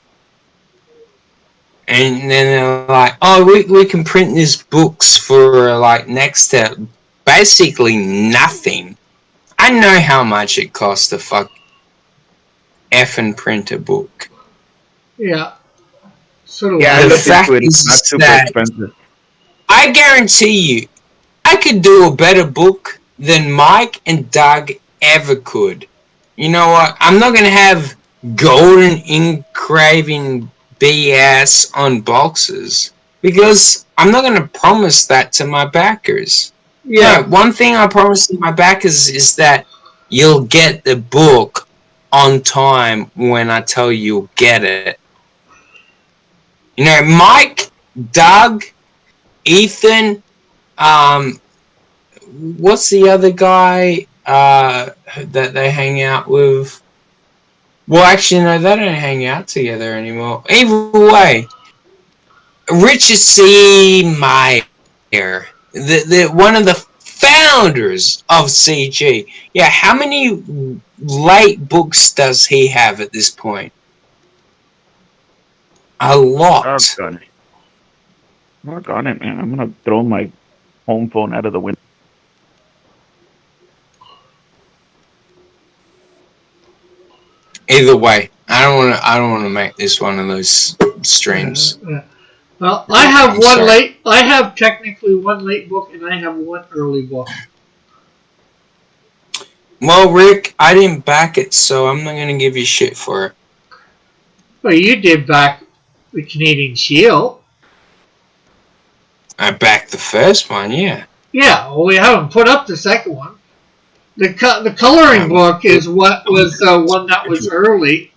And then they're like, oh, we can print these books for like next to basically nothing. I know how much it costs to effing print a book. Yeah. So yeah, the fact is not super that expensive. I guarantee you, I could do a better book than Mike and Doug ever could. You know what? I'm not going to have golden engraving BS on boxes, because I'm not going to promise that to my backers. Yeah. No, one thing I promise to my backers is that you'll get the book on time when I tell you you'll get it. You know, Mike, Doug, Ethan, what's the other guy that they hang out with? Well, actually, no, they don't hang out together anymore. Either way, Richard C. Meyer, the one of the founders of CG. Yeah, how many late books does he have at this point? A lot. Doggone it. Doggone it, man. I'm going to throw my home phone out of the window. Either way, I don't want to make this one of those streams. Well, I have one late. I have technically one late book, and I have one early book. Well, Rick, I didn't back it, so I'm not gonna give you shit for it. Well, you did back the Canadian Shield. I backed the first one, yeah. Yeah, well, we haven't put up the second one. The coloring book is what was one that was early.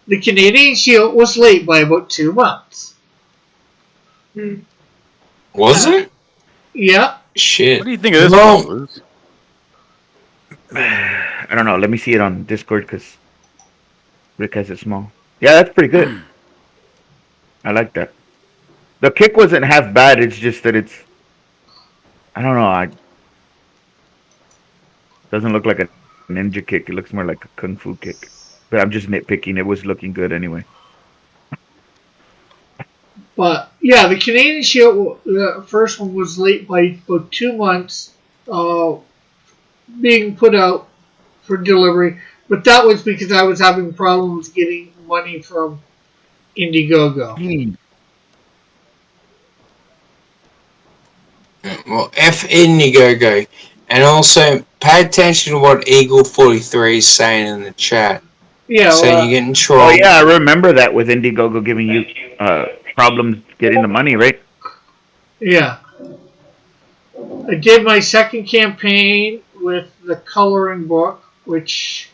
The Canadian Shield was late by about 2 months. Was it? Yeah. Shit. What do you think of this one, Liz? I don't know. Let me see it on Discord because Rick has it small. Yeah, that's pretty good. I like that. The kick wasn't half bad. It's just that it's... I don't know. It doesn't look like a ninja kick. It looks more like a kung fu kick. But I'm just nitpicking. It was looking good anyway. But, yeah, the Canadian Shield, the first one was late by about 2 months being put out for delivery. But that was because I was having problems getting money from Indiegogo. Well, F Indiegogo. And also, pay attention to what Eagle43 is saying in the chat. Yeah, So well, you're getting trolled. Oh, yeah, I remember that with Indiegogo giving you problems getting the money, right? yeah. I did my second campaign with the coloring book, which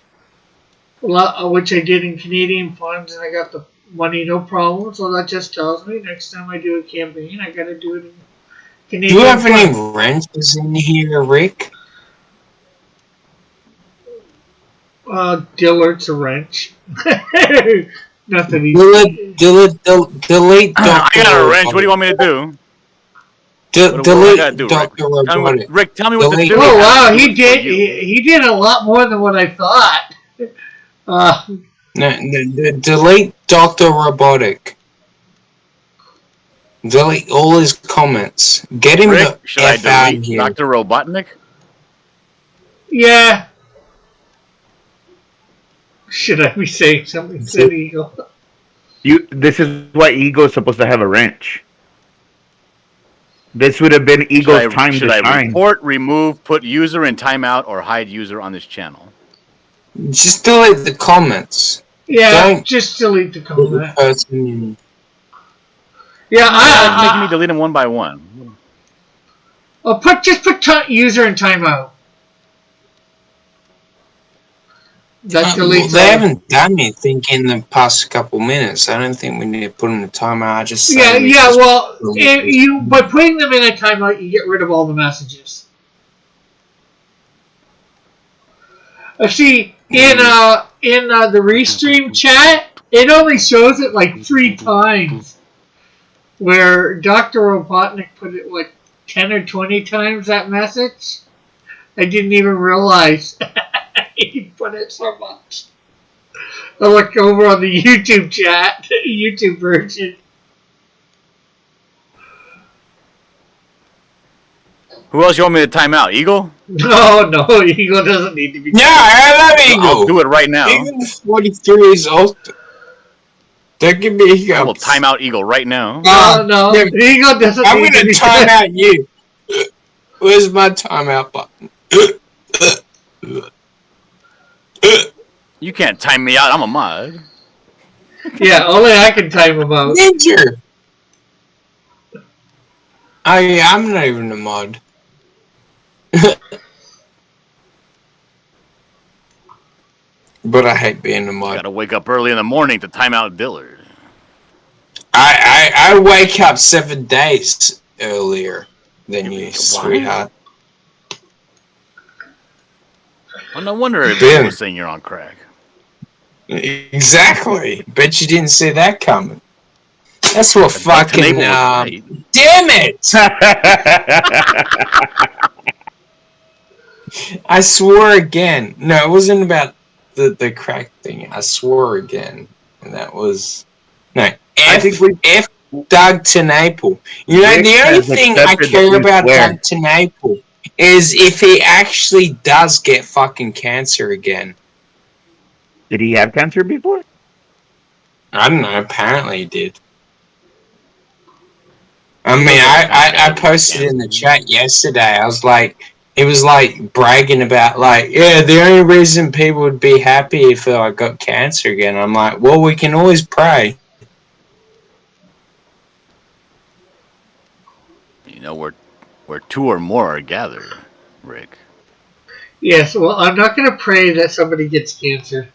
I did in Canadian funds, and I got the money no problem. So that just tells me next time I do a campaign, I got to do it in Canadian Do you have funds. any wrenches in here, Rick? Dillard's a wrench. Nothing easy. Delete I Dr. got a wrench. What do you want me to do? What do I gotta Delete do, Dr. Robotic. Rick, tell me what to Delete- do. Oh wow, he For did. you. He did a lot more than what I thought. No, delete Dr. Robotic. Delete all his comments. Get him Rick, the should I F out of delete here. Dr. Robotnik? Yeah. Should I be saying something said Eagle? This is why Eagle's supposed to have a wrench. This would have been Eagle's time to Should I shine. report, remove, put user in timeout, or hide user on this channel? Just delete the comments. Yeah, Don't- just delete the The comment. person- Yeah, It's making me delete them one by one. just put user in timeout. That deletes they all- haven't done anything in the past couple minutes. I don't think we need to put them in a timeout. I just say Yeah, we yeah. just Well, delete you by putting them in a timeout, you get rid of all the messages. See, in the restream chat, it only shows it like 3 times. Where Dr. Robotnik put it like 10 or 20 times that message. I didn't even realize he put it so much. I look over on the YouTube chat, YouTube version. Who else you want me to time out? Eagle? No, Eagle doesn't need to be. Yeah, I love Eagle. I'll do it right now. Eagle 43 is old. Don't give me hiccups. I will time out Eagle right now. No, Yeah. Eagle doesn't I'm need to gonna be. time out you. Where's my timeout button? You can't time me out. I'm a mod. Yeah, only I can time him out. Ninja! Oh yeah, I'm not even a mod. But I hate being a mod. Gotta wake up early in the morning to time out Dillard. I wake up 7 days earlier than you, sweetheart. Well, no wonder Ben. everyone was saying you're on crack. Exactly. Bet you didn't see that coming. That's what Doug fucking. Tenable was right. Damn it! I swore again. No, it wasn't about the crack thing. I swore again, and that was no. F Doug Tenable. You know, Rick the only has thing I accepted that care you about swear. Doug Tenable is if he actually does get fucking cancer again. Did he have cancer before? I don't know. Apparently, he did. I He mean, looks like the kind of guy I that would get posted in the cancer. chat yesterday. I was like, he was like bragging about like, yeah, the only reason people would be happy if I got cancer again. I'm like, well, we can always pray. You know, where two or more are gathered, Rick. Yes, well, I'm not going to pray that somebody gets cancer.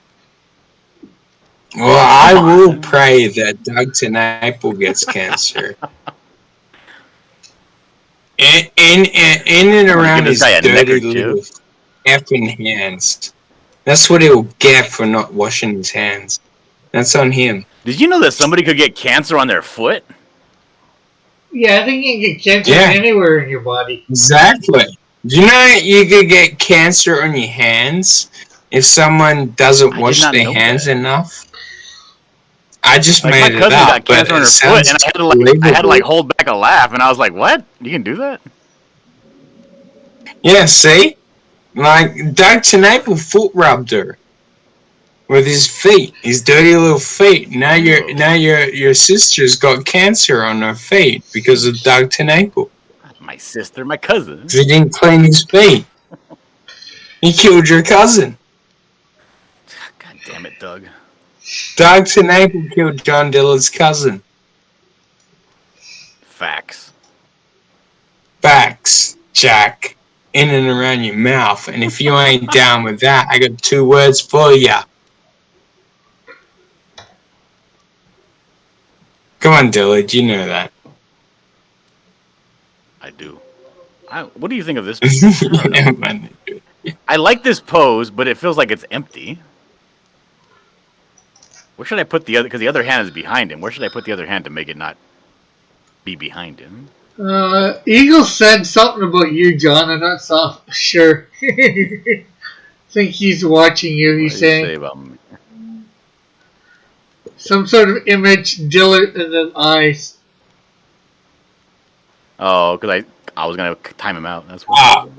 Well, I will pray that Doug Tenable gets cancer. In and around his dirty little effing hands. That's what he'll get for not washing his hands. That's on him. Did you know that somebody could get cancer on their foot? Yeah, I think you can get cancer anywhere in your body. Exactly. Do you know you could get cancer on your hands if someone doesn't wash their hands enough? I just like made my it cousin up, got cancer on her foot, and I had to like hold back a laugh, and I was like, "What? You can do that?" Yeah, see, like Doug Tenable foot rubbed her with his feet, his dirty little feet. Now your sister's got cancer on her feet because of Doug Tenable. My sister, my cousin. He didn't clean his feet. He killed your cousin. God damn it, Doug. Doug Tenable killed John Dillard's cousin. Facts. Facts, Jack. In and around your mouth. And if you ain't down with that, I got 2 words for ya. Come on, Dillard, you know that. I do. What do you think of this? I like this pose, but it feels like it's empty. Where should I put the other? Because the other hand is behind him. Where should I put the other hand to make it not be behind him? Eagle said something about you, John. I'm not so sure. I think he's watching you. He's saying say about me? Some sort of image, Dillard, and then eyes. Oh, because I was gonna time him out. That's what.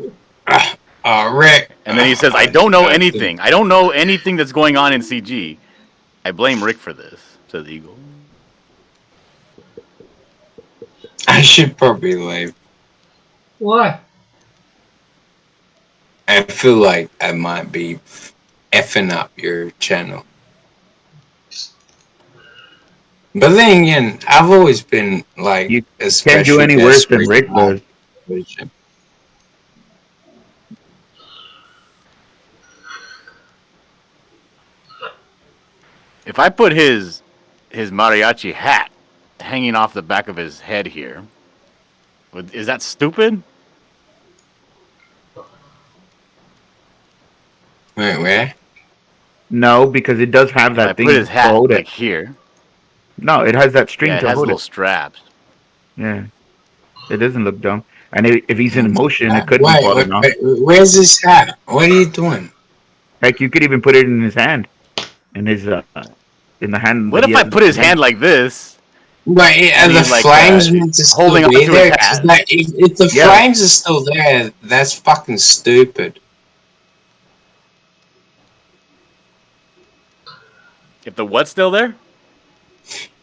Rick. And then he says, "I don't know anything. I don't know anything that's going on in CG. I blame Rick for this," says Eagle. I should probably leave. Why? I feel like I might be effing up your channel. But then again, I've always been like, you can't do any worse than Rick does. If I put his mariachi hat hanging off the back of his head here, is that stupid? Wait, where? No, because it does have that thing put his hat to hold like it. here. No, it has that string Yeah, to it has hold little it. straps. Yeah, it doesn't look dumb. And if he's in motion, it couldn't be falling off. Where's his hat? What are you doing? Heck, you could even put it in his hand, in his in the hand. What if I put his hand like this? Right, and the like, flames meant to still holding be onto there. his hat. If the flames are still there, that's fucking stupid. If the what's still there?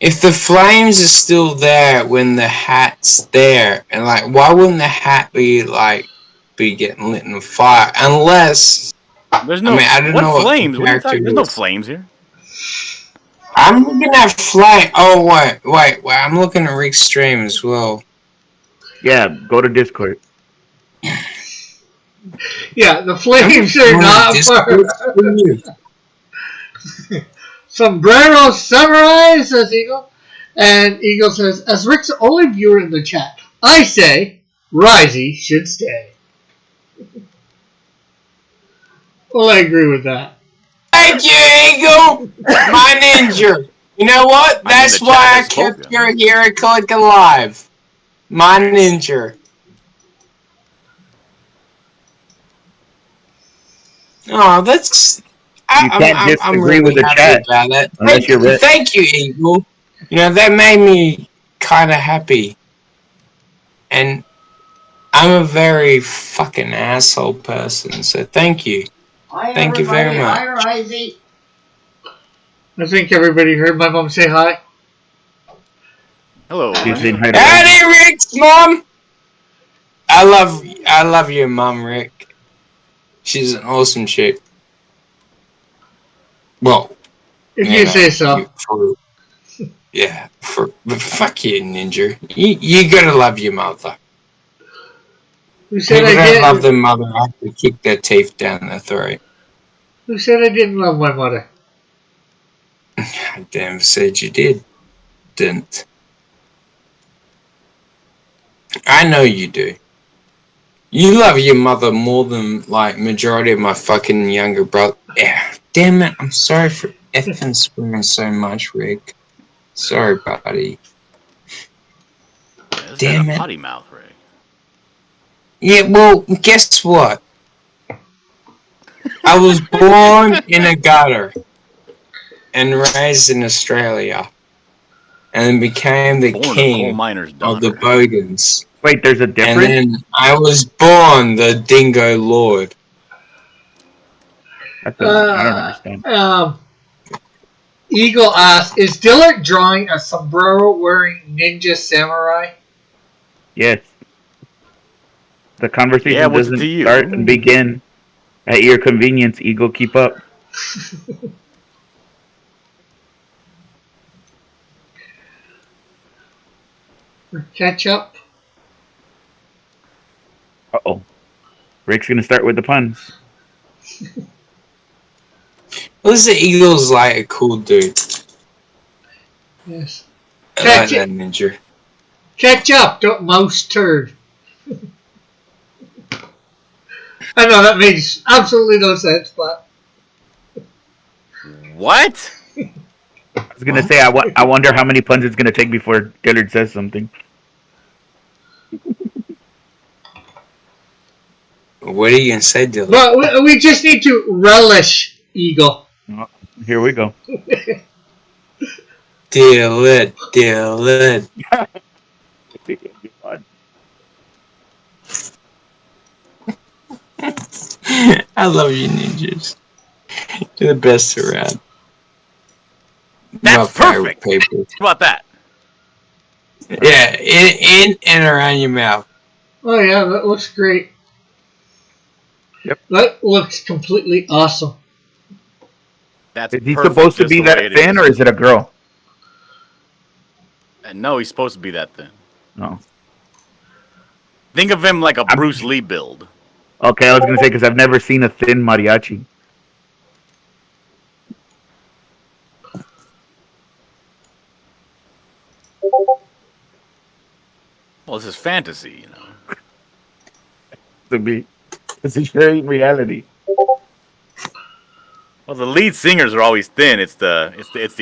If the flames are still there when the hat's there, and like, why wouldn't the hat be getting lit on fire? Unless there's no. I don't know flames. What are you talking? There's no flames here. I'm looking at flame. Oh wait! I'm looking at Rick's stream as well. Yeah, go to Discord. Yeah, the flames are not far. Sombrero Samurai, says Eagle. And Eagle says, as Rick's only viewer in the chat, I say, Risey should stay. Well, I agree with that. Thank you, Eagle! My ninja! You know what? I mean, That's the why chat I has kept spoken. your hero click alive. My ninja. Oh, that's. You can't I'm disagree with really the happy chat about that. unless you're rich. Thank you, Eagle. You know, that made me kind of happy. And I'm a very fucking asshole person, so thank you. Hi, Thank you very much. Hi, Risey. I think everybody heard my mom say hi. Hello. You're saying hi to Rising. Howdy, Rick's mom! I love your mom, Rick. She's an awesome chick. Well, If you say so. But fuck you, Ninja. You gotta love your mother. Who said People I don't love didn't? their mother after kick their teeth down their throat. Who said I didn't love my mother? I damn said you didn't. I know you do. You love your mother more than, like, majority of my fucking younger brother. Yeah, damn it. I'm sorry for effing swearing so much, Rick. Sorry, buddy. Yeah, this Damn guy's a it. potty mouth, Ray. Yeah, well, guess what? I was born in a gutter and raised in Australia and became the Born a coal king miner's of the daughter. Bogans. Wait, there's a And difference? then I was born the Dingo Lord. I don't understand. Eagle asks, is Dillard drawing a sombrero wearing ninja samurai? Yes. The conversation Yeah, what's it to doesn't you? start and begin at your convenience, Eagle. Keep up. Catch up. Uh-oh. Rick's gonna start with the puns. Listen, Eagle's like a cool dude. Yes. I like that ninja. Catch up, don't mouse turd. I know that makes absolutely no sense, but What? I was gonna say, I wonder how many puns it's gonna take before Dillard says something. What are you gonna say, Dylan? but we just need to relish Eagle. Oh, here we go. Dylan. I love you, ninjas. You're the best around. That's My perfect. favorite people. How about that? Yeah, in and around your mouth. Oh yeah, that looks great. Yep. That looks completely awesome. That's Is he perfect, supposed to just be the way that it thin, is. or is it a girl? And no, he's supposed to be that thin. No. Think of him like a Bruce Lee build. Okay, I was gonna say because I've never seen a thin mariachi. Well, this is fantasy, you know. To be, this is very reality. Well, the lead singers are always thin. It's the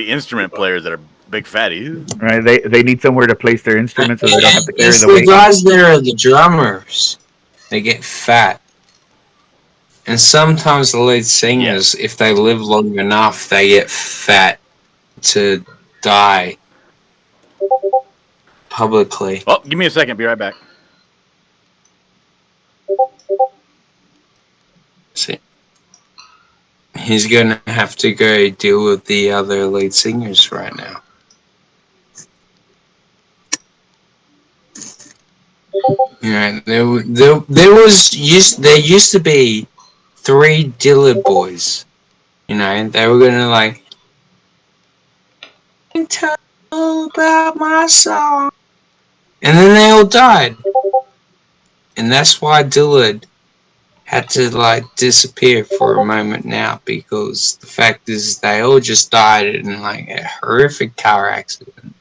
instrument players that are big fatties. Right? They need somewhere to place their instruments so they don't have to carry It's the the weight. guys that are the drummers. They get fat. And sometimes the lead singers, if they live long enough, they get fat to die publicly. Oh, give me a second. Be right back. See, he's gonna have to go deal with the other lead singers right now. You know, there used to be 3 Dillard boys. You know, they were gonna like tell about my song, and then they all died, and that's why Dillard had to like disappear for a moment now, because the fact is they all just died in like a horrific car accident,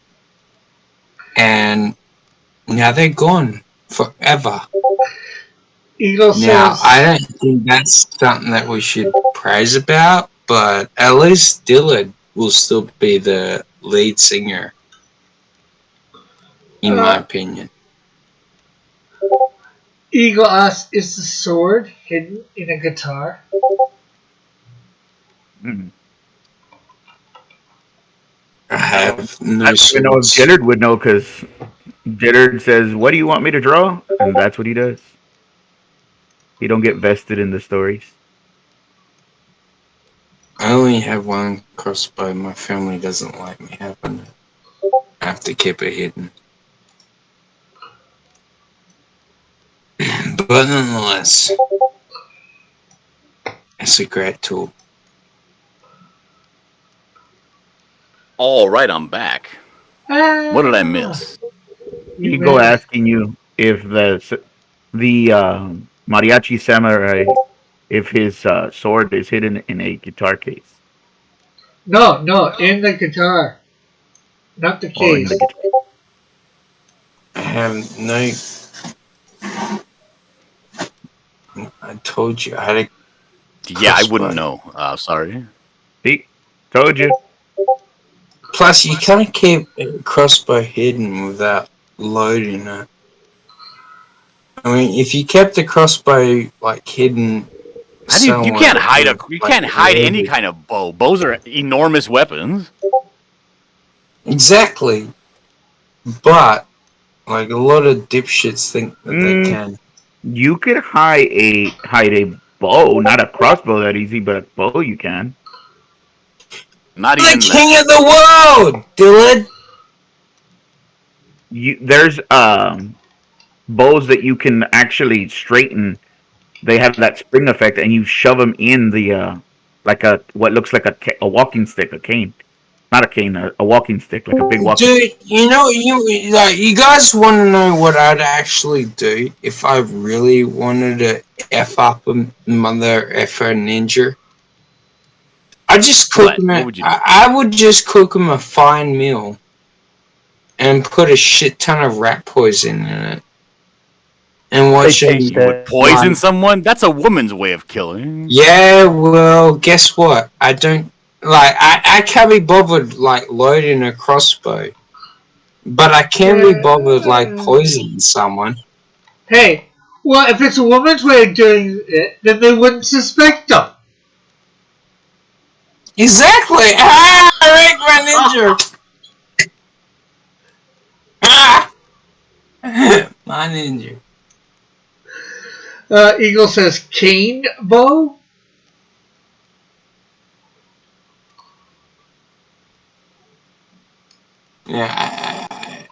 and now they're gone forever. Eagle Now, says, I don't think that's something that we should praise about, but at least Dillard will still be the lead singer, in my opinion. Eagle asks, is the sword hidden in a guitar? Mm. I have no I don't even know if swords. Dillard would know because Dillard says, "What do you want me to draw?" And that's what he does. He don't get vested in the stories. I only have one crossbow. My family doesn't like me having it. I have to keep it hidden. But nonetheless, it's a great tool. All right, I'm back. What did I miss? Eagle asking you if the mariachi samurai, if his sword is hidden in a guitar case. No, in the guitar. Not the Oh, in case. the guitar. I have no. I told you I had a Yeah, I wouldn't crossbow. know. Sorry. See, told you. Plus, you can't keep a crossbow hidden without loading it. I mean, if you kept the crossbow like hidden How do you can't somewhere, hide with, you like can't hide any loaded. kind of bow. Bows are enormous weapons. Exactly, but like a lot of dipshits think that they can. You could hide a bow, not a crossbow that easy, but a bow you can. Not The even king that. of the world, Dylan. There's bows that you can actually straighten. They have that spring effect, and you shove them in the like a what looks like a walking stick, a cane, not a cane, a walking stick, like a big walking. Dude, you know, you guys want to know what I'd actually do if I really wanted to f up a mother effer ninja? I just cook What? them. What would you do? I would just cook them a fine meal and put a shit ton of rat poison in it, and watch them. You would poison someone? That's a woman's way of killing. Yeah, well, guess what? I don't like. I can't be bothered like loading a crossbow, but I can be bothered like poisoning someone. Hey, well, if it's a woman's way of doing it, then they wouldn't suspect them. Exactly. Rick my ninja. My ninja. Eagle says cane bow. Yeah.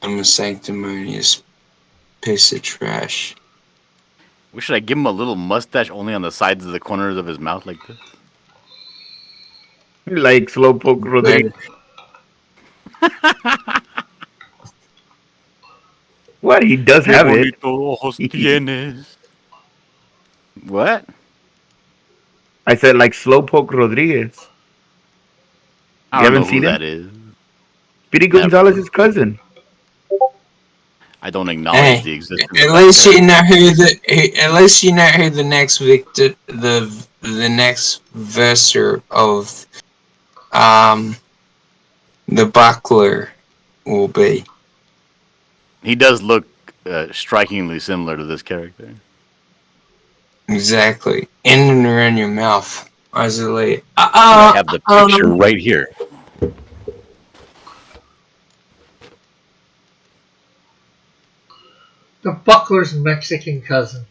I'm a sanctimonious piece of trash. Should I give him a little mustache only on the sides of the corners of his mouth like this? Like Slowpoke Rodriguez. What? He does have it. What? I said like Slowpoke Rodriguez. I You don't haven't know who seen him? that is. Speedy Never. Gonzalez's cousin. I don't acknowledge the existence At of least that you know who the. At least you know who the next victor, the next verser of, the buckler will be. He does look strikingly similar to this character. Exactly. In and around your mouth. Easily. I have the picture right here. The buckler's Mexican cousin.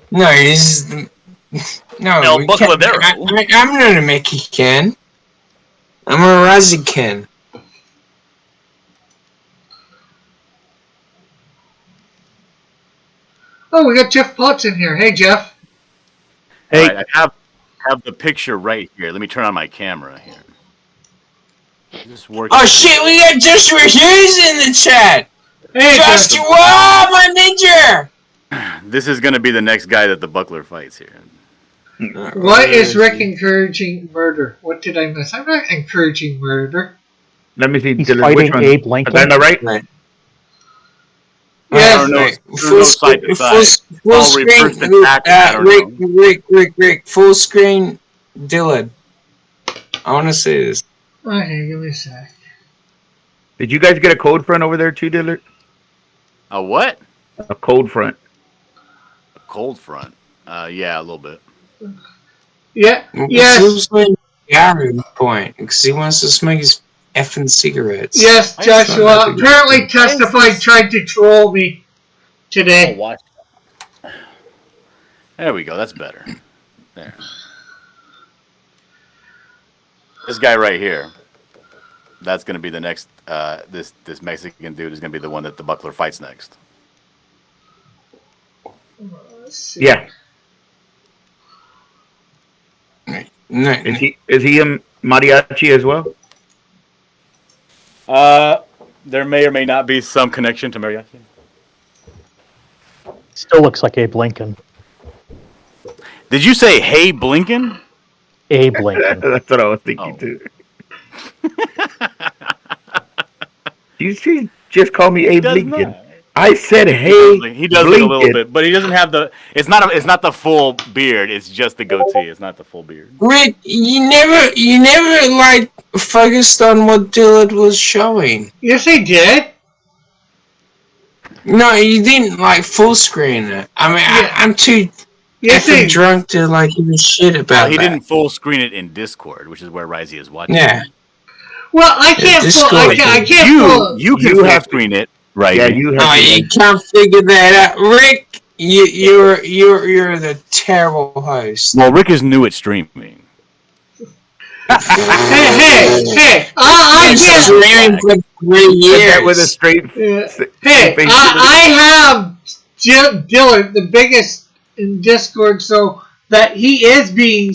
No, he's. No, El we can't. Buckladero. I'm not a Mexican. I'm a Razican. Oh, we got Jeff Potts in here. Hey, Jeff. Hey. All right, I have the picture right here. Let me turn on my camera here. Oh shit, we got Joshua Hughes in the chat! Hey, Joshua, my ninja! This is going to be the next guy that the buckler fights here. Why is Rick encouraging murder? What did I miss? I'm not encouraging murder. Let me see. He's fighting Abe Lincoln. Is that right? Right. Yes, don't know. Right. I don't know side to side. Full Oh, screen. reverse attack. I don't know. Rick. Full screen. Dylan. I want to see this. Okay, give me a sec. Did you guys get a cold front over there too, Dillard? A what? A cold front. A cold front. Yeah, a little bit. Yeah, Full yes, screen. Gary's point because he wants to smoke his effing cigarettes. yes, I Joshua. just- Apparently, Testified tried to troll me Oh, today. watch. There we go. That's better. There. This guy right here. That's going to be the next. This Mexican dude is going to be the one that the Buckler fights next. Let's see. Yeah. No, Is he a mariachi as well? There may or may not be some connection to mariachi. Still looks like Abe Lincoln. Did you say, "Hey, Blinken"? Abe Lincoln. That's what I was thinking Oh. too. You just call me Abe does Lincoln. not. I said, hey, He does look a little bit, but he doesn't have the. It's not the full beard. It's just the goatee. It's not the full beard. Rick, you never like focused on what Dillard was showing. Yes, I did. No, you didn't like full screen it. I mean, Yeah. I'm too Yes, effing I drunk to like give a shit about He that. didn't full screen it in Discord, which is where Risey is watching. Yeah. Well, I can't. Discord. I can't. You can You full have- screen it, right? yeah, you have Oh, to- you can't figure that out, Rick. You're the terrible host. Well, Rick is new at streaming. Hey! I Been can't. streaming for 3 said that with a years. straight Hey, face. I have Dylan, the biggest in Discord, so that he is being,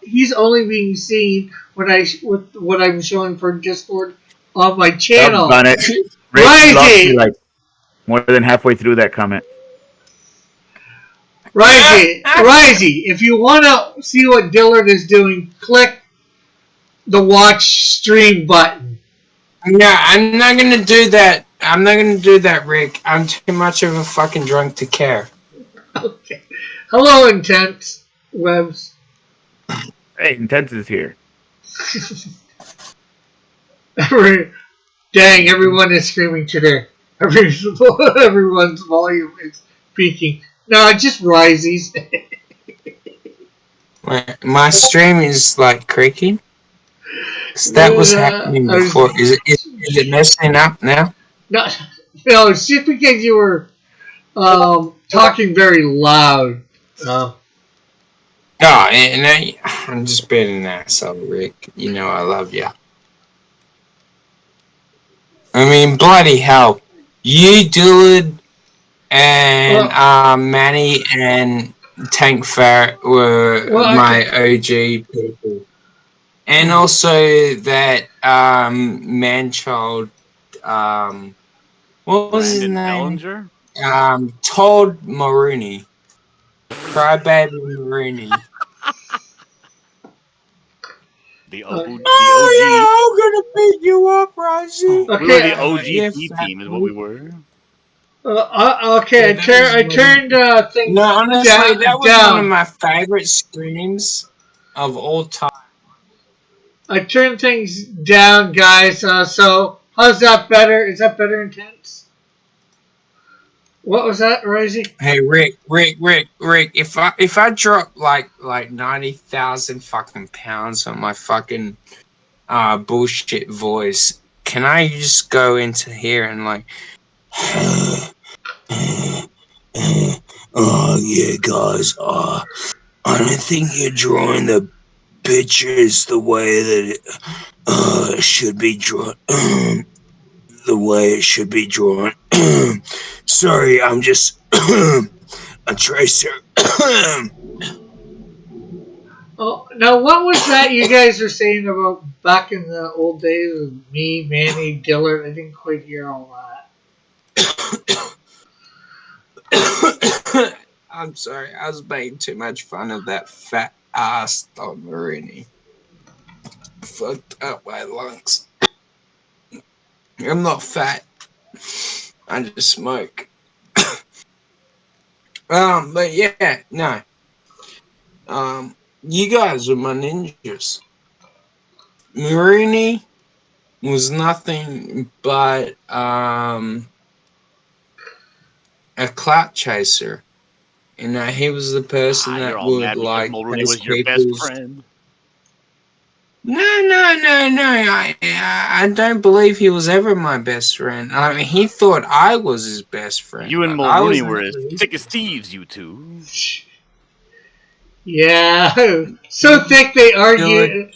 he's only being seen with what I'm showing for Discord on my channel. Done it. Rick Risey. lost me like more than halfway through that comment. Risey, if you want to see what Dillard is doing, click the watch stream button. No, I'm not gonna do that. I'm not gonna do that, Rick. I'm too much of a fucking drunk to care. Okay. Hello, Intense Webs. Hey, Intense is here. Dang, everyone is screaming today. Everyone's volume is peaking. No, just Risey's. My stream is like creaking. That was happening before. Is it messing up now? No, it's just because you were talking very loud. Oh, and I'm just being an asshole, Rick. You know I love you. I mean, bloody hell. You, Dillard, and Manny and Tank Farrett were my OG people. And also that man-child, what was his name? Bellinger? Todd Maroney. Crybaby Maroney. The OG. I'm gonna beat you up, Raji. Okay. We were the OG Yeah, team, is what we were. Okay, I turned things No, honestly, down. that was one of my favorite streams of all time. I turned things down, guys. So, how's that better? Is that better, Intense? What was that, Risey? Hey, Rick. If I drop like 90,000 fucking pounds on my fucking bullshit voice, can I just go into here and like? Oh yeah, guys. I don't think you're drawing the pictures the way that it should be drawn. The way it should be drawn. Sorry, I'm just a tracer. Oh, now what was that you guys were saying about back in the old days of me, Manny, Dillard? I didn't quite hear all that. I'm sorry, I was making too much fun of that fat ass Tom Marini. Fucked up my lungs. I'm not fat. I just smoke. But yeah, no. You guys are my ninjas. Marini was nothing but a clout chaser. And he was the person You're that all would mad because like Mulrooney chase was your best people's. friend. No. I don't believe he was ever my best friend. I mean, he thought I was his best friend, You and but I Mulrooney was were as never his. thick as thieves, you two. Yeah, so thick they Good. argue.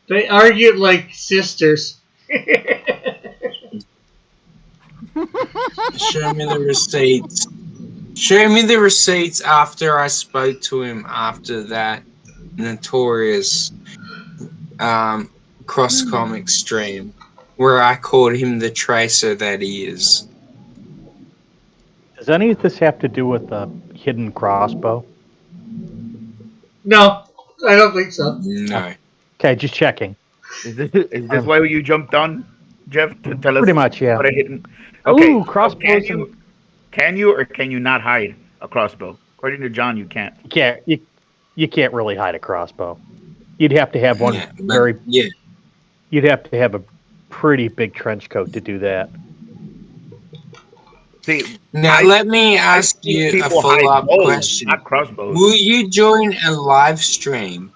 They argued like sisters. Show me the receipts. Show me the receipts after I spoke to him after that notorious cross comic stream where I called him the tracer that he is. Does any of this have to do with the hidden crossbow? No, I don't think so. No. Okay, just checking. Is this why you jumped on, Jeff, to tell us Pretty much, yeah. what a hidden? Okay, Ooh, so crossbows and can you or can you not hide a crossbow? According to John, you can't. you can't really hide a crossbow. You'd have to have one Yeah, but yeah. You'd have to have a pretty big trench coat to do that. See, Now let me ask I've seen you a people hide follow-up bows, question. not crossbows. Will you join a live stream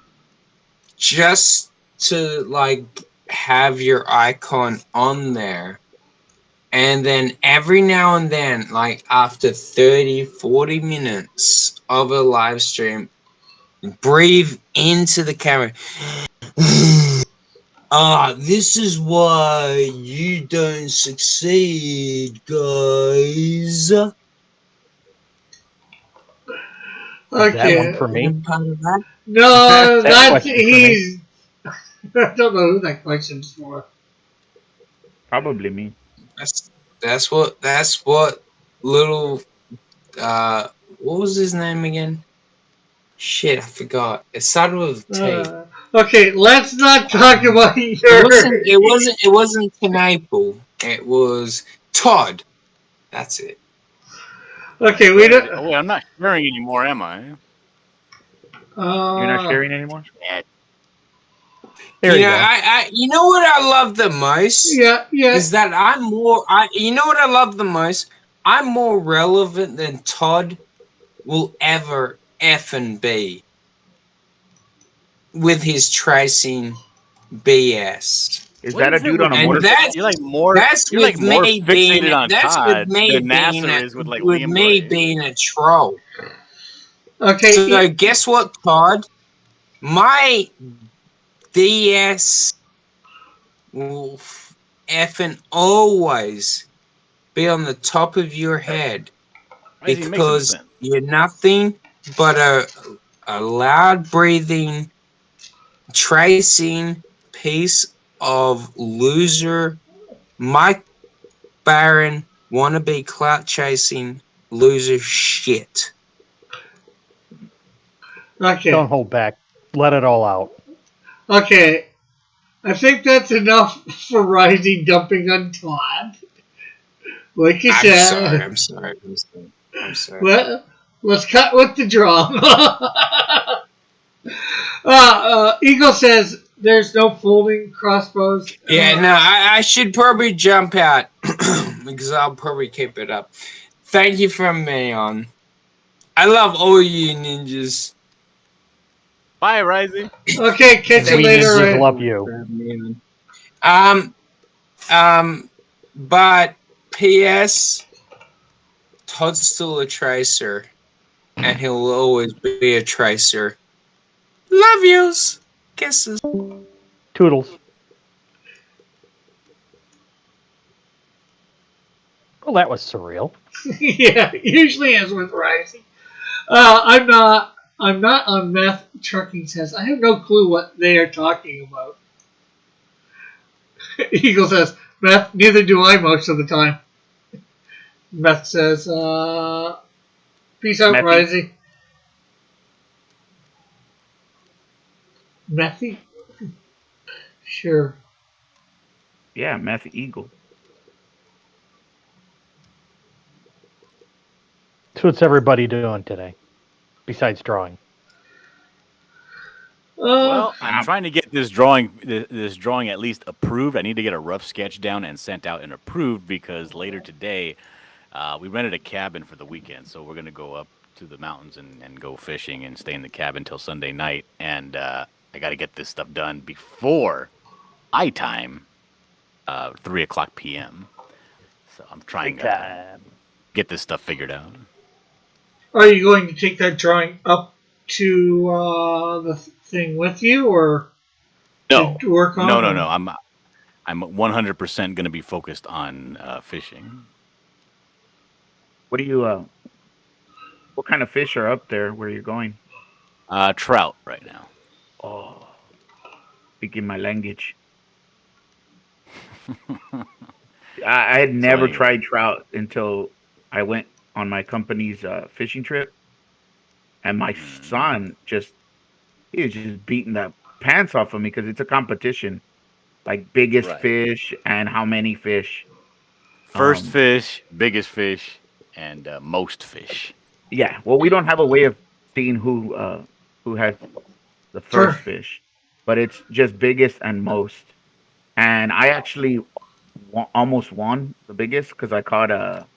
just to like have your icon on there? And then every now and then, like after 30, 40 minutes of a live stream, breathe into the camera. This is why you don't succeed, guys. Is that one Okay. for me? Part of that? No, That that's question for me? he's. I don't know who that question's for. Probably me. That's what little what was his name again? Shit, I forgot. It started with T. Okay, let's not talk about your. It wasn't Knaple. It was Todd. That's it. Okay, we don't. Oh, wait, I'm not sharing anymore, am I? You're not Uh, sharing anymore? Yeah. There You you know, go. I you know what I love the most yeah, is that you know what I love the most? I'm more relevant than Todd will ever effing be with his tracing BS. Is What that a is it dude with on a And you? motorcycle? You're like more fixated on that's with Todd me than being Nasser is with like with Liam me Gray. being a troll. okay. So guess what, Todd? My DS will effing always be on the top of your head Why does he make some because sense? you're nothing but a loud breathing, tracing piece of loser Mike Barron wannabe clout chasing loser shit. Okay. Don't hold back. Let it all out. Okay. I think that's enough for Rising dumping on Todd. Like you I'm sorry. said, I'm sorry. I'm sorry. I'm sorry. let's cut with the drama. Eagle says there's no folding crossbows. Yeah, no, I should probably jump out because I'll probably keep it up. Thank you for me on. I love all you ninjas. Bye, Rising. Okay, catch And you we later. ninjas Right? love you. But P.S. Todd's still a tracer, and he'll always be a tracer. Love yous. Kisses. Toodles. Well, that was surreal. Yeah, usually is with Rising. I'm not on meth. Trucking says I have no clue what they are talking about. Eagle says meth. Neither do I most of the time. Meth says, "Peace out, Methy? Rising." Methy? Sure. Yeah, Meth Eagle. what's everybody doing today, besides drawing? Well, I'm Um, trying to get this drawing at least approved. I need to get a rough sketch down and sent out and approved because later today, we rented a cabin for the weekend, so we're gonna go up to the mountains and go fishing and stay in the cabin till Sunday night. And I got to get this stuff done before my time, 3 o'clock p.m. So I'm trying Big to time. get this stuff figured out. Are you going to take that drawing up to the thing with you, or to No, work no, on? no, Or? no. I'm 100% gonna be focused on fishing. what do you? What kind of fish are up there where you're going? Trout right now. Oh, speaking my language. I had So never anyway, tried trout until I went on my company's fishing trip, and my mm, son he was just beating the pants off of me because it's a competition, like biggest right. fish and how many fish. First Um, fish, biggest fish, and most fish. yeah. Well, we don't have a way of seeing who has the first For fish, but it's just biggest and most. And I actually almost won the biggest because I caught a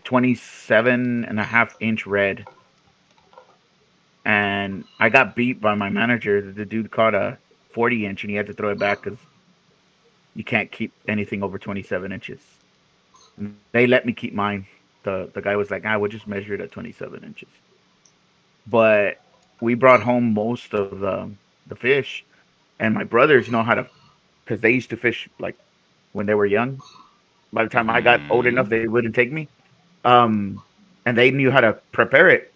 27.5 inch red, and I got beat by my manager. The dude caught a 40 inch, and he had to throw it back because you can't keep anything over 27 inches. And they let me keep mine. The guy was like, "I would just measure it at 27 inches." But we brought home most of the fish, and my brothers know how to because they used to fish like when they were young. By the time I got old enough, Hmm. they wouldn't take me. Um, and they knew how to prepare it.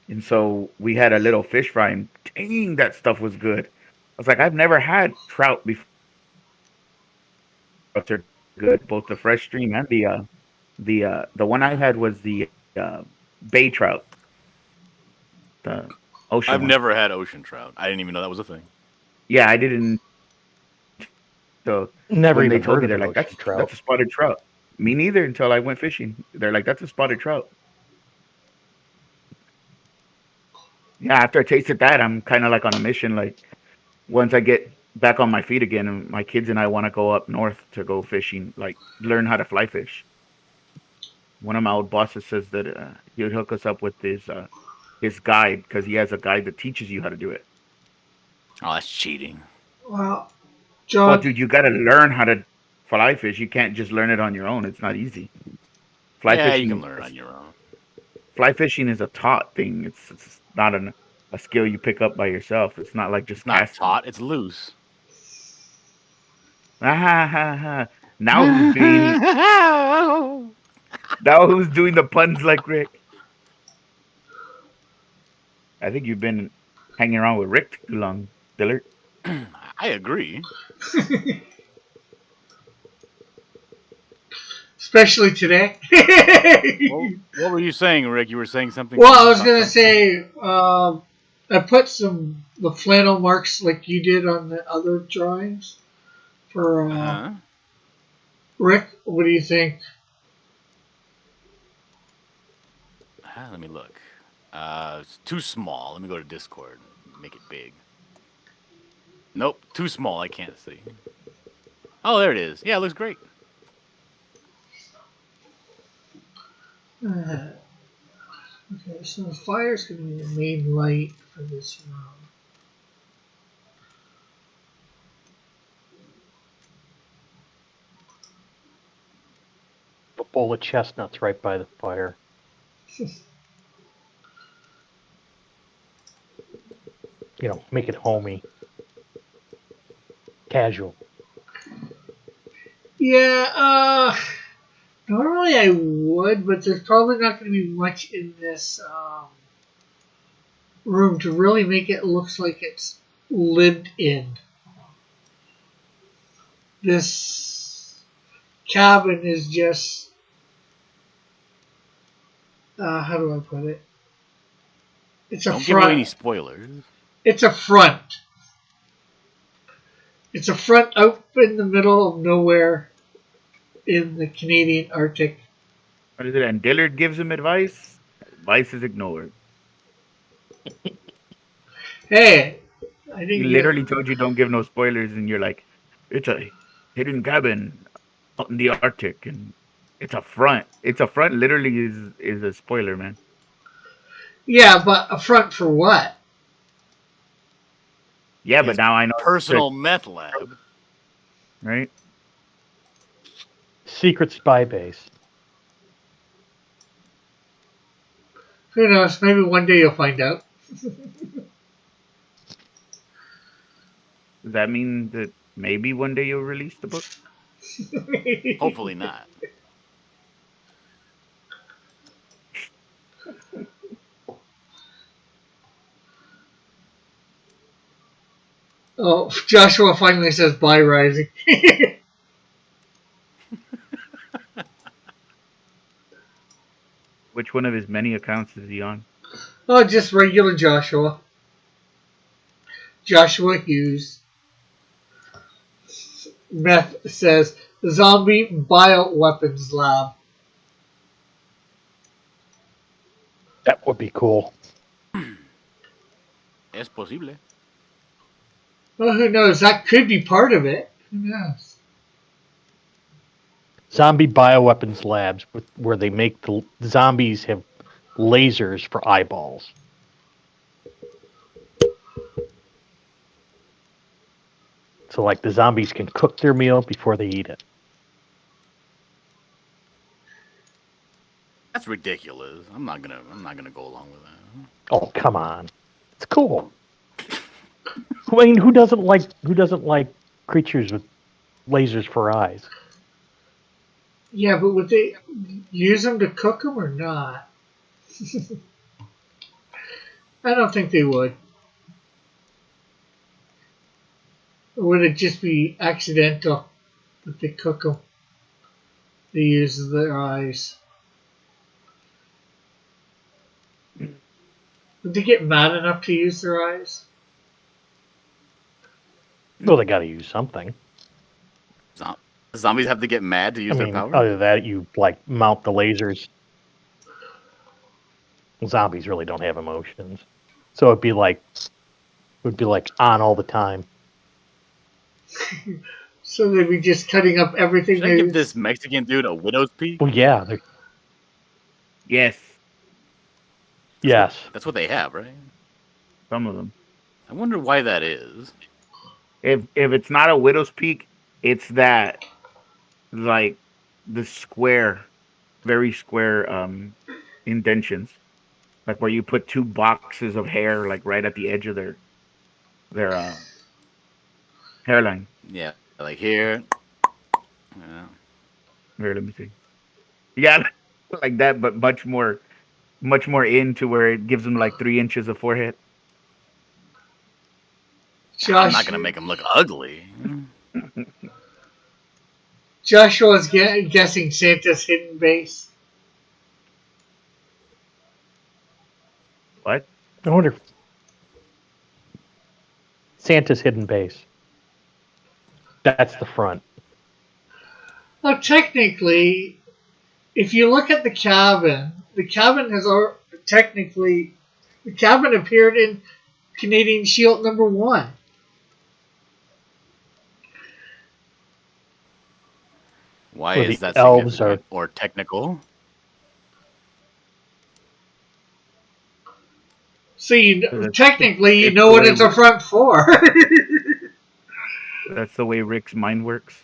And so we had a little fish fry, and dang, that stuff was good. I was like, I've never had trout before. They're good, both the fresh stream and the one I had was the bay trout, the ocean I've one. never had ocean trout. I didn't even know that was a thing. Yeah, I didn't. So Never when they even told heard me, of they're an like, ocean trout. that's a spotted trout." Me neither until I went fishing. They're like, "That's a spotted trout." Yeah, after I tasted that, I'm kind of like on a mission. Like once I get back on my feet again, and my kids and I want to go up north to go fishing, like learn how to fly fish. One of my old bosses says that he would hook us up with his guide because he has a guide that teaches you how to do it. Oh, that's cheating. well, Well, John, dude, you got to learn how to fly fish. You can't just learn it on your own. It's not easy. Fly Yeah, you can fishing, learn on your own. fly fishing is a taught thing. It's not a skill you pick up by yourself. It's not like It's just not casting. taut. It's loose. Ah, ha, ha, ha. Now who's being now who's doing the puns like Rick? I think you've been hanging around with Rick too long, Dillard. I agree. especially today. What were you saying, Rick? You were saying something Well, I was about gonna something. say, I put the flannel marks like you did on the other drawings for Uh huh. Rick. What do you think? Let me look. It's too small. Let me go to Discord. Make it big. Nope, too small. I can't see. Oh, there it is. Yeah, it looks great. Okay, so the fire's gonna be the main light for this room. A bowl of chestnuts right by the fire. Make it homey, casual. Yeah, normally I would, but there's probably not gonna be much in this room to really make it look like it's lived in. This cabin is just how do I put it? It's a Don't give away front. any spoilers. It's a front. It's a front out in the middle of nowhere in the Canadian Arctic. What is it? And Dillard gives him advice. Vice is ignored. Hey, I He didn't get. literally told you don't give no spoilers, and you're like, it's a hidden cabin out in the Arctic, and it's a front. It's a front. Literally is a spoiler, man. Yeah, but a front for what? Yeah, but His now I know personal meth lab. right? Secret spy base. Who knows? Maybe one day you'll find out. Does that mean that maybe one day you'll release the book? Hopefully not. Oh, Joshua finally says bye, Rising. Which one of his many accounts is he on? Oh, just regular Joshua. Joshua Hughes. Meth says zombie bioweapons lab. That would be cool. Es posible. Well, who knows? That could be part of it. Who knows? Zombie bioweapons labs where they make the zombies have lasers for eyeballs. So, like, the zombies can cook their meal before they eat it. That's ridiculous. I'm not gonna go along with that. Oh, come on. It's cool. I mean, who doesn't like creatures with lasers for eyes? Yeah, but would they use them to cook them or not? I don't think they would. Or would it just be accidental if they cook them? They use their eyes. Would they get mad enough to use their eyes? Well, they got to use something. Zombies have to get mad to use their power. Other than that, you like mount the lasers. Zombies really don't have emotions, so it'd be like on all the time. So they'd be just cutting up everything. Should I give this Mexican dude a widow's peak? Well, yeah, Yes, yes. That's what they have, right? some of them. I wonder why that is. If it's not a widow's peak, it's that like the square, very square indentions, like where you put two boxes of hair like right at the edge of their hairline. Yeah, like here. Yeah. Here, let me see. Yeah, like that, but much more into where it gives them like 3 inches of forehead. I'm not gonna make them look ugly. Joshua's guessing Santa's hidden base. What? I wonder. Santa's hidden base. That's the front. Well, technically, if you look at the cabin has technically the cabin appeared in Canadian Shield #1. Why Where is the that elves significant or technical? So technically you it's know the what way it's a front for. That's the way Rick's mind works.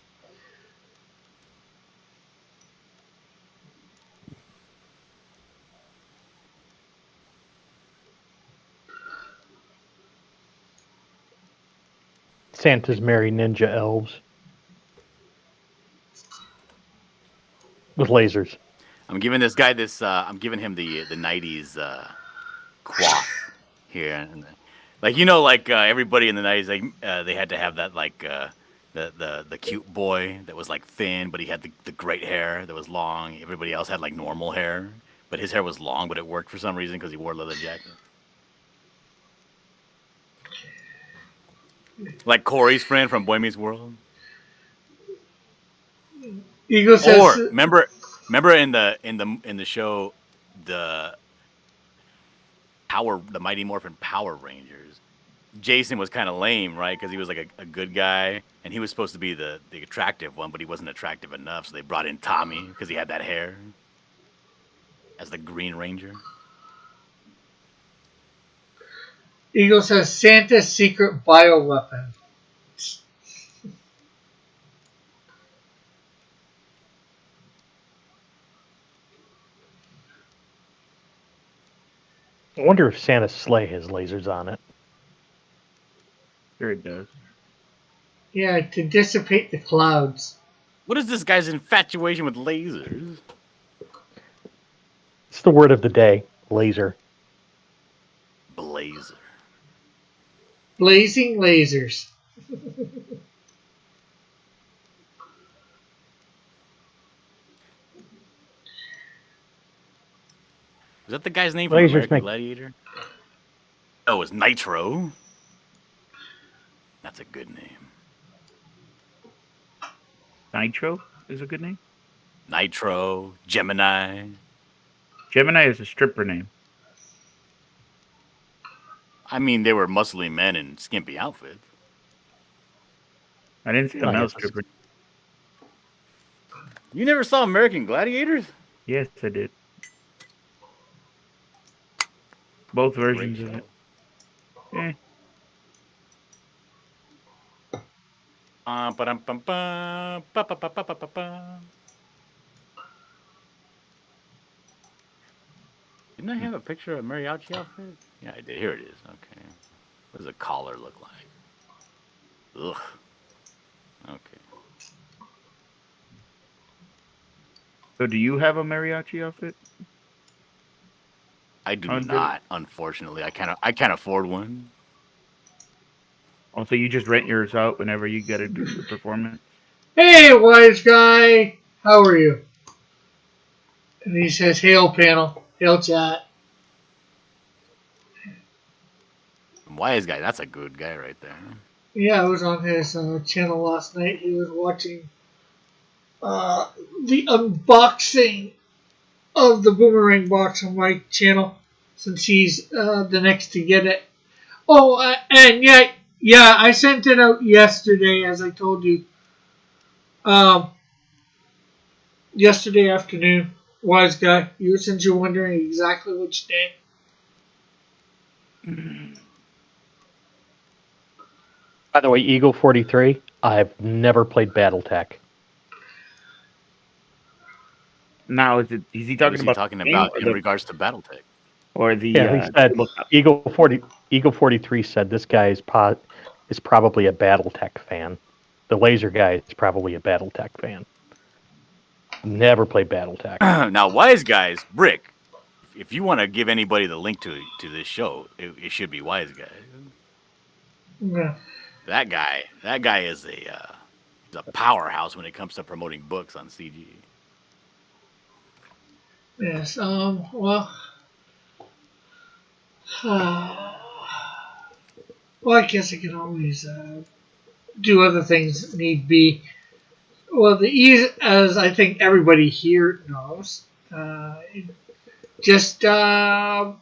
Santa's merry ninja elves with lasers. I'm giving this guy this. I'm giving him the '90s quaff here, and like like everybody in the '90s, like they had to have that like the cute boy that was like thin, but he had the great hair that was long. Everybody else had like normal hair, but his hair was long, but it worked for some reason because he wore a leather jacket. Like Corey's friend from Boy Meets World. Eagle says, Or remember in the show, the the Mighty Morphin Power Rangers. Jason was kind of lame, right? Because he was like a good guy, and he was supposed to be the attractive one, but he wasn't attractive enough, so they brought in Tommy because he had that hair as the Green Ranger. Eagle says Santa's secret bioweapon. I wonder if Santa's sleigh has lasers on it. Sure it does. Yeah, to dissipate the clouds. What is this guy's infatuation with lasers? It's the word of the day, laser. Blazer. Blazing lasers. Is that the guy's name from Lasers American make Gladiator? Oh, it's Nitro. That's a good name. Nitro is a good name. Nitro, Gemini. Gemini is a stripper name. I mean, they were muscly men in skimpy outfits. I didn't see a I male guess stripper. You never saw American Gladiators? Yes, I did. Both Great versions of show. it. Eh. Ba-dum-bum-bum, ba-ba-ba-ba-ba-ba. Didn't I have a picture of a mariachi outfit? Yeah, I did. Here it is. Okay. What does a collar look like? Ugh. Okay. So, do you have a mariachi outfit? I do Oh, not, unfortunately. I can't afford one. Also, you just rent yours out whenever you get to do your performance. Hey, wise guy. How are you? And he says, hail panel. Hail chat. Wise guy, that's a good guy right there. Yeah, I was on his channel last night. He was watching the unboxing of the boomerang box on my channel since he's the next to get it. Oh, and yeah, I sent it out yesterday, as I told you. Yesterday afternoon, wise guy. Since you're wondering exactly which day. By the way, Eagle 43, I've never played BattleTech. Now, is he What talking is he about talking the game about in regards to Battletech? or the Yeah, he said tabletop? Eagle 43 said this guy is probably a BattleTech fan. The laser guy is probably a BattleTech fan. Never played BattleTech. Now, wise guys, Brick, if you want to give anybody the link to this show, it should be wise guy. Yeah. That guy is he's a powerhouse when it comes to promoting books on CG. Yes. Well. Well, I guess I can always do other things need be. Well, the ease, as I think everybody here knows, just you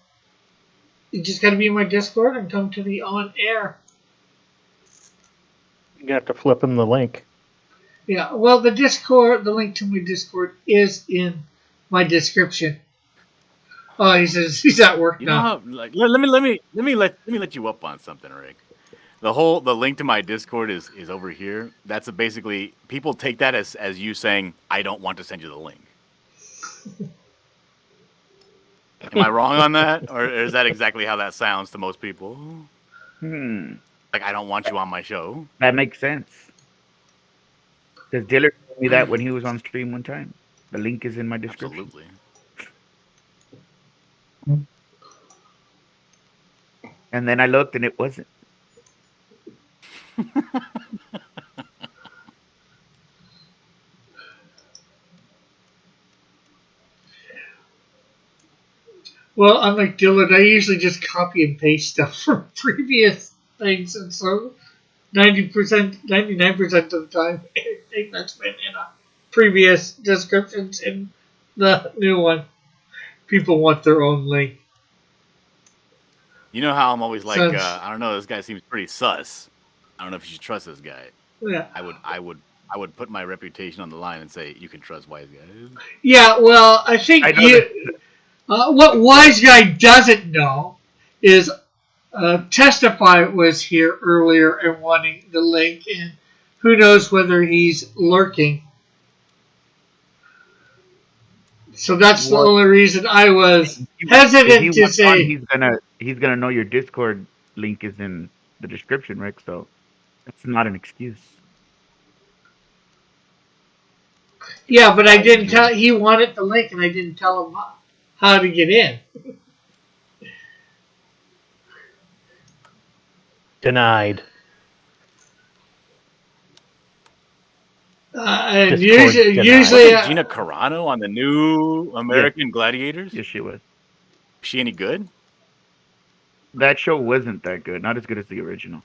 just got to be in my Discord and come to the on air. You have to flip him the link. Yeah. Well, the link to my Discord is in my description. Oh, he says he's at work You know now. how like let you up on something, Rick. The link to my Discord is over here. That's basically people take that as you saying I don't want to send you the link. Am I wrong on that, or is that exactly how that sounds to most people? Like I don't want you on my show. That makes sense. Because Diller told me that when he was on stream one time. The link is in my description. Absolutely. And then I looked and it wasn't. Well, unlike Dylan, I usually just copy and paste stuff from previous things, and so 99% of the time, anything that's been in a previous descriptions in the new one, people want their own link. You know how I'm always like, So- I don't know, this guy seems pretty sus. I don't know if you should trust this guy. Yeah. I would put my reputation on the line and say you can trust wise guys. Yeah. Well, I think I know what Wise Guy doesn't know is Testify was here earlier and wanting the link, and who knows whether he's lurking. So that's the Well, only reason I was if he hesitant to wants on, say. he's gonna know your Discord link is in the description, Rick. So that's not an excuse. Yeah, but I didn't tell. He wanted the link, and I didn't tell him how to get in. Denied. And Discord denied. usually, Wasn't Gina Carano on the new American Gladiators? Yes, she was. Was she any good? That show wasn't that good. Not as good as the original.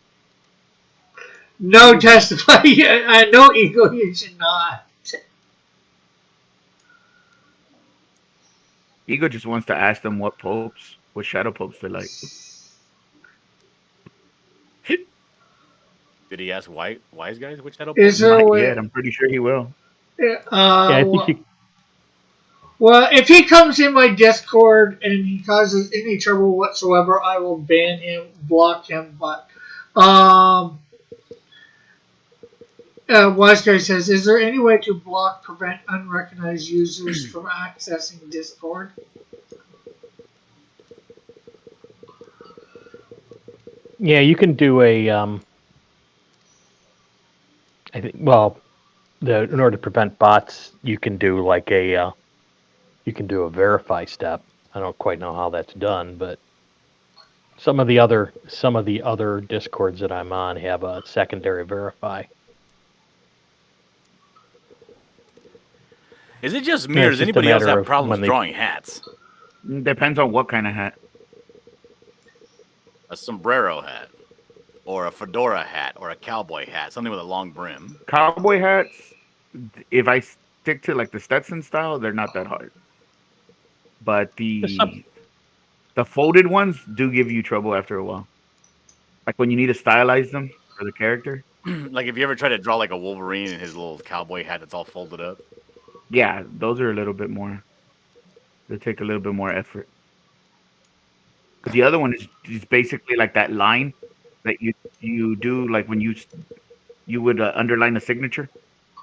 no Testify. I know, Eagle. You should not. Ego just wants to ask them what shadow popes they like. Did he ask wise guys which shadow? Is there a Not way? yet. I'm pretty sure he will. Yeah, I think Well, you. well, if he comes in my Discord and he causes any trouble whatsoever, I will ban him, block him. But Wise Guy says, is there any way to prevent unrecognized users from accessing Discord? Yeah, you can do a. I think. Well, in order to prevent bots, you can do like a. You can do a verify step. I don't quite know how that's done, but some of the other Discords that I'm on have a secondary verify. Is it just me, Yeah, or it's does just a anybody else matter have of problems when they- drawing hats? Depends on what kind of hat. A sombrero hat, or a fedora hat, or a cowboy hat, something with a long brim. Cowboy hats, if I stick to like the Stetson style, they're not that hard. But the folded ones do give you trouble after a while. Like when you need to stylize them for the character. Like if you ever try to draw like a Wolverine in his little cowboy hat that's all folded up. Yeah, those are a little bit more. They take a little bit more effort. Because the other one is basically like that line that you do like when you would underline a signature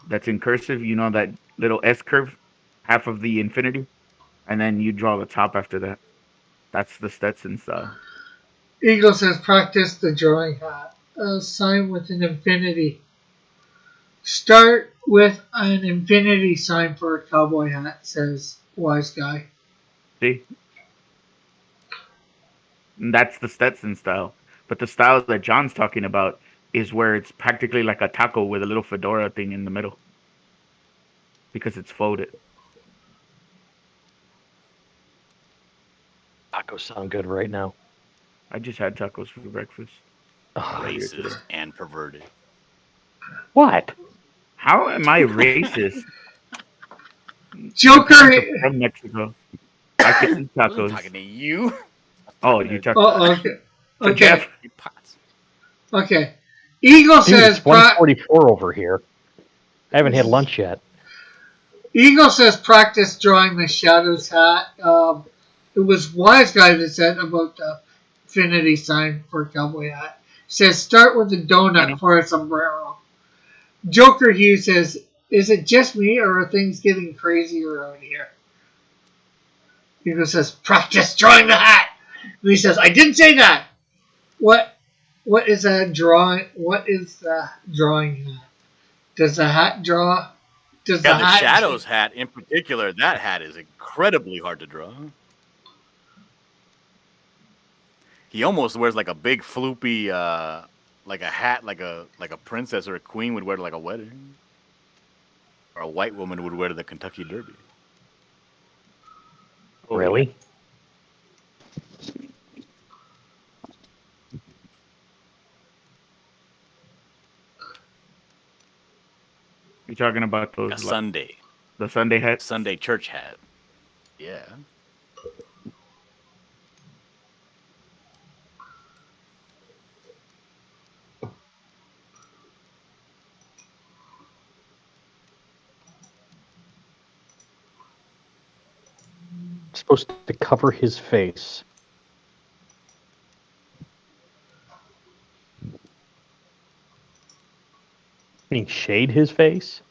that's in cursive. You know that little S curve, half of the infinity, and then you draw the top after that. That's the Stetson style. Eagle says, practice the drawing hat. Sign with an infinity. Start with an infinity sign for a cowboy hat, says Wise Guy. See? And that's the Stetson style. But the style that John's talking about is where it's practically like a taco with a little fedora thing in the middle. Because it's folded. Tacos sound good right now. I just had tacos for breakfast. Racist and perverted. What? How am I racist? Joker. From Mexico. I can eat I wasn't tacos. talking to you. Oh, you talking Oh, okay. to Okay. Jeff? Okay. Eagle Dude, says. it's 1:44 over here. I haven't had lunch yet. Eagle says practice drawing the shadows hat. It was Wise Guy that said about the infinity sign for a cowboy hat. He says start with a donut for a sombrero. Joker Hugh says, is it just me or are things getting crazy around here? Eagle says practice drawing the hat. And he says, I didn't say that. What is a drawing? What is the drawing hat? Does the hat draw? Does Yeah, the the hat Shadows hat in particular, that hat is incredibly hard to draw. He almost wears like a big floopy, like a hat, like a princess or a queen would wear to like a wedding, or a white woman would wear to the Kentucky Derby. Really? You're talking about those A Sunday, the Sunday hats? Sunday church hat. Yeah. supposed to cover his face. Mean shade his face?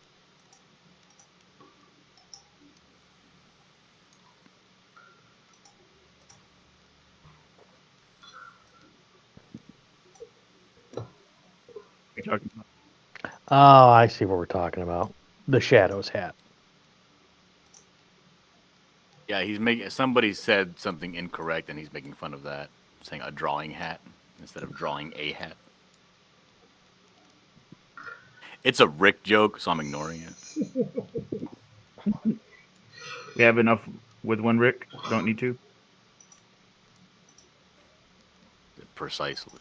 You're talking about. Oh, I see what we're talking about. The Shadows hat. Yeah, he's making. Somebody said something incorrect, and he's making fun of that, saying a drawing hat instead of drawing a hat. It's a Rick joke, so I'm ignoring it. We have enough with one Rick. Don't need to. Precisely.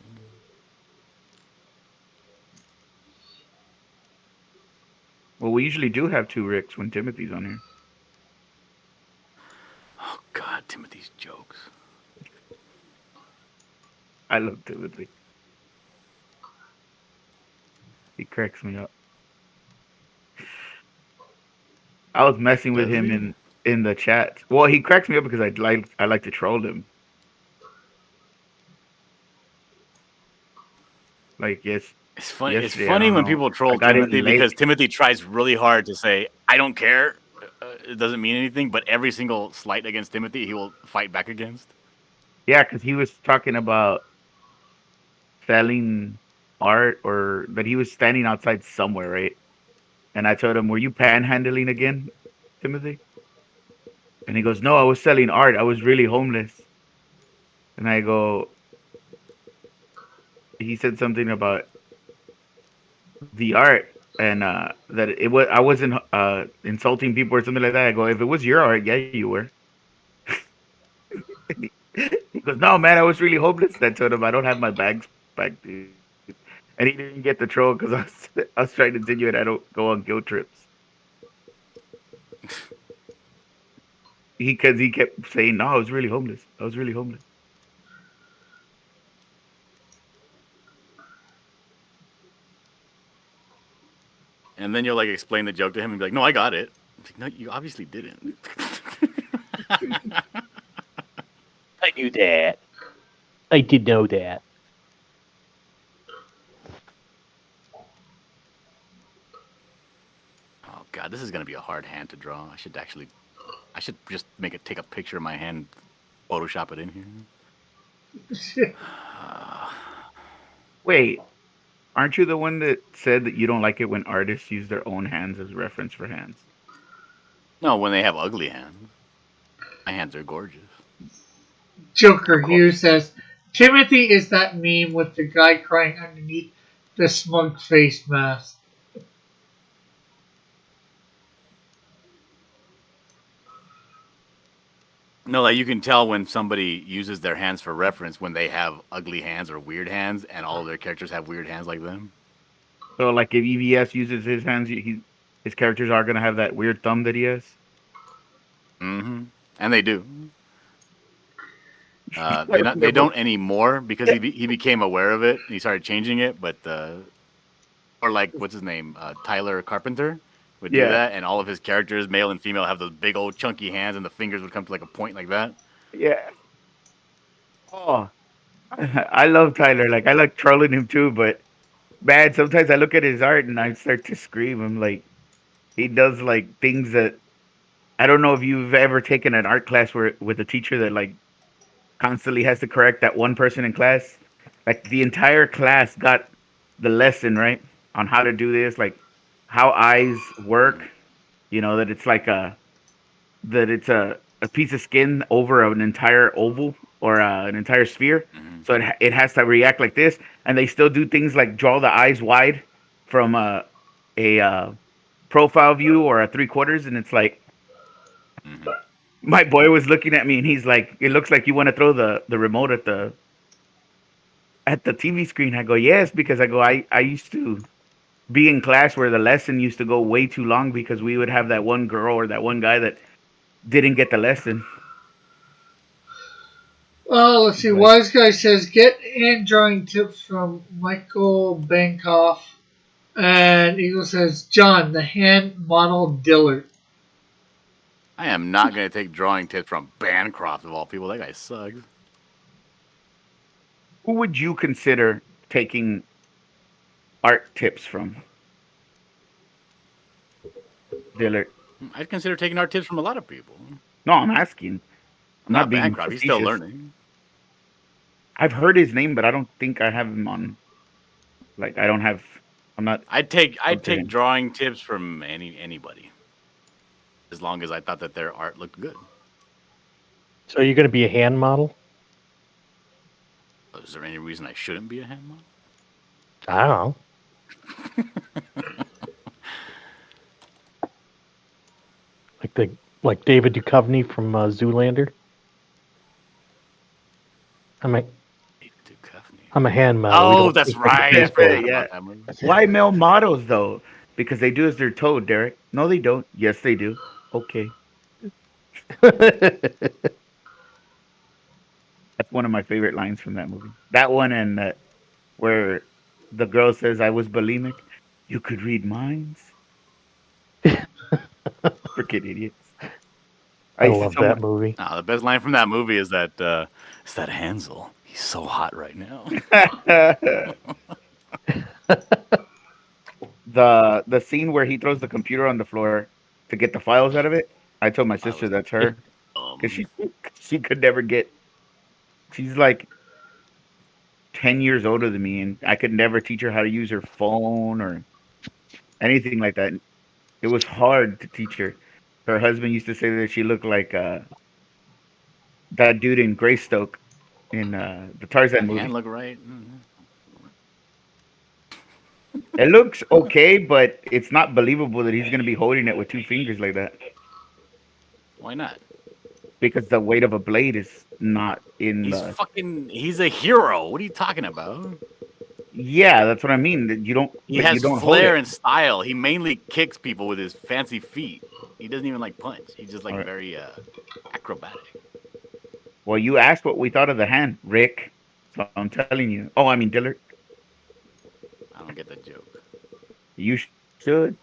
Well, we usually do have two Ricks when Timothy's on here. Oh God, Timothy's jokes. I love Timothy. He cracks me up. I was messing with Does him he? in the chat. Well, he cracks me up because I like to troll him. Like It's funny. It's yesterday, I funny don't when know. people I troll got in Timothy late. because Timothy tries really hard to say, "I don't care." It doesn't mean anything, but every single slight against Timothy, he will fight back against. Yeah, because he was talking about selling art or that he was standing outside somewhere, right? And I told him, "Were you panhandling again, Timothy?" And he goes, "No, I was selling art. I was really homeless." And I go, he said something about the art and that it was I wasn't insulting people or something like that. I go, if it was your art, yeah, you were. He goes, no, man, I was really hopeless. I told him I don't have my bags back, dude. And he didn't get the troll because I was trying to insinuate I don't go on guilt trips. Because he kept saying, no, I was really homeless. I was really homeless. And then you'll like explain the joke to him and be like, "No, I got it." It's like, no, you obviously didn't. I knew that. I did know that. Oh God, this is gonna be a hard hand to draw. I should just make it take a picture of my hand, Photoshop it in here. Wait, aren't you the one that said that you don't like it when artists use their own hands as reference for hands? No, when they have ugly hands. My hands are gorgeous. Joker Of course. here says Timothy is that meme with the guy crying underneath the smug face mask. No, like you can tell when somebody uses their hands for reference when they have ugly hands or weird hands, and all of their characters have weird hands like them. So, like, if EVS uses his hands, his characters are gonna have that weird thumb that he has. Mm-hmm. And they do. I They remember. don't anymore because he became aware of it and he started changing it. But or like what's his name, Tyler Carpenter would do Yeah, that, and all of his characters, male and female, have those big old chunky hands, and the fingers would come to like a point like that. yeah. Oh, I love Tyler. Like, I like trolling him too, but man, sometimes I look at his art and I start to scream. I'm like, he does like things that I don't know if you've ever taken an art class where with a teacher that like constantly has to correct that one person in class. Like the entire class got the lesson right on how to do this, like how eyes work. You know that it's like a piece of skin over an entire oval or an entire sphere. Mm-hmm. So it has to react like this, and they still do things like draw the eyes wide from a profile view or a three quarters, and it's like Mm-hmm. my boy was looking at me, and he's like, "It looks like you want to throw the remote at the TV screen." I go, "Yes," because I used to be in class where the lesson used to go way too long because we would have that one girl or that one guy that didn't get the lesson. Oh, let's see. It's like, Wise Guy says get hand drawing tips from Michael Bankoff. And Eagle says John, the hand model Dillard. I am not going to take drawing tips from Bancroft of all people. That guy sucks. Who would you consider taking art tips from? Dillard. I'd consider taking art tips from a lot of people. No, I'm asking. I'm not Not being Bancroft. He's still facetious. learning. I've heard his name, but I don't think I have him on. Like, I don't have. I'm not. I'd take up to him. drawing tips from anybody, as long as I thought that their art looked good. So you're going to be a hand model? Is there any reason I shouldn't be a hand model? I don't know. like David Duchovny from Zoolander. I'm a hand model. Oh, that's right. I forgot Yeah. about that movie. Why male models though? Because they do as they're told, Derek. No, they don't. Yes, they do. Okay, that's one of my favorite lines from that movie. That one and that where the girl says, "I was bulimic." You could read minds. Freaking idiots. I used to love tell that movie. The best line from that movie is that it's that Hansel. He's so hot right now. the scene where he throws the computer on the floor to get the files out of it. I told my sister that's her because she could never get. She's like 10 years older than me, and I could never teach her how to use her phone or anything like that. It was hard to teach her. Her husband used to say that she looked like that dude in Greystoke in the Tarzan movie. Hand look right. It looks okay, but it's not believable that he's going to be holding it with two fingers like that. Why not? Because the weight of a blade is not in He's a hero. What are you talking about? Yeah, that's what I mean. That you don't. He but has you don't hold flair it. and style. He mainly kicks people with his fancy feet. He doesn't even like punch. He's just like All right. very acrobatic. Well, you asked what we thought of the hand, Rick. So I'm telling you. Oh, I mean Dillard. I don't get the joke. You should.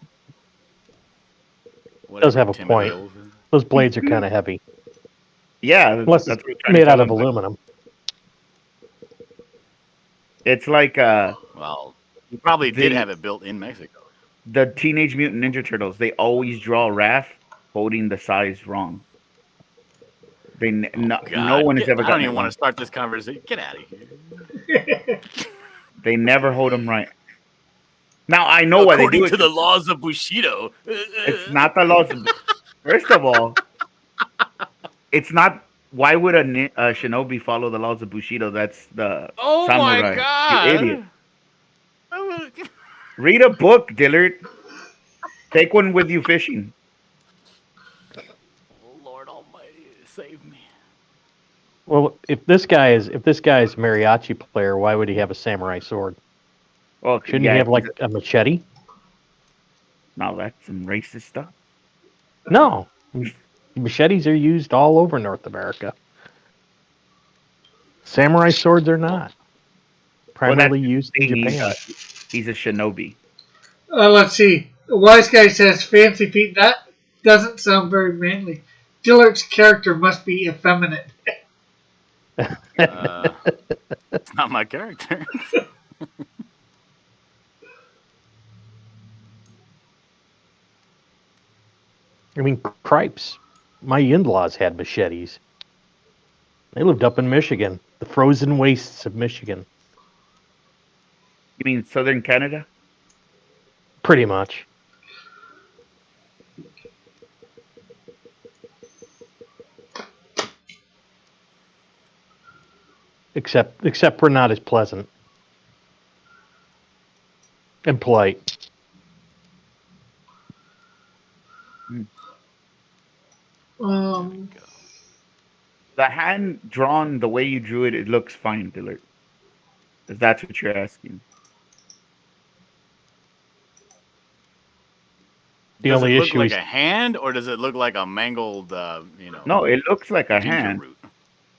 Does have a point. Those blades are kind of heavy. Yeah, Unless that's it's made out of aluminum. It's like Well, he probably did have it built in Mexico. The Teenage Mutant Ninja Turtles. They always draw Raph holding the size wrong. They no one has ever. I don't even want to start this conversation. Get out of here. They never hold them right. Now I know why they do it. According to the laws of Bushido. It's not the laws. First of all, it's not. Why would a shinobi follow the laws of Bushido? That's the samurai. My god! You idiot. Read a book, Dillard. Take one with you fishing. Oh, Lord Almighty, save me. Well, if this guy is a mariachi player, why would he have a samurai sword? Well, shouldn't he have like a machete? No, that's some racist stuff. No, machetes are used all over North America. Samurai swords are not. Primarily used in Japan. He's a shinobi. Let's see. The wise guy says fancy feet. That doesn't sound very manly. Dillard's character must be effeminate. It's not my character. I mean, cripes. My in-laws had machetes. They lived up in Michigan, the frozen wastes of Michigan. You mean southern Canada? Pretty much. Except we're not as pleasant and polite. The hand drawn the way you drew it, it looks fine, Dillard. If that's what you're asking. Does it look like a hand, or does it look like a mangled, No, it looks like a hand. Root?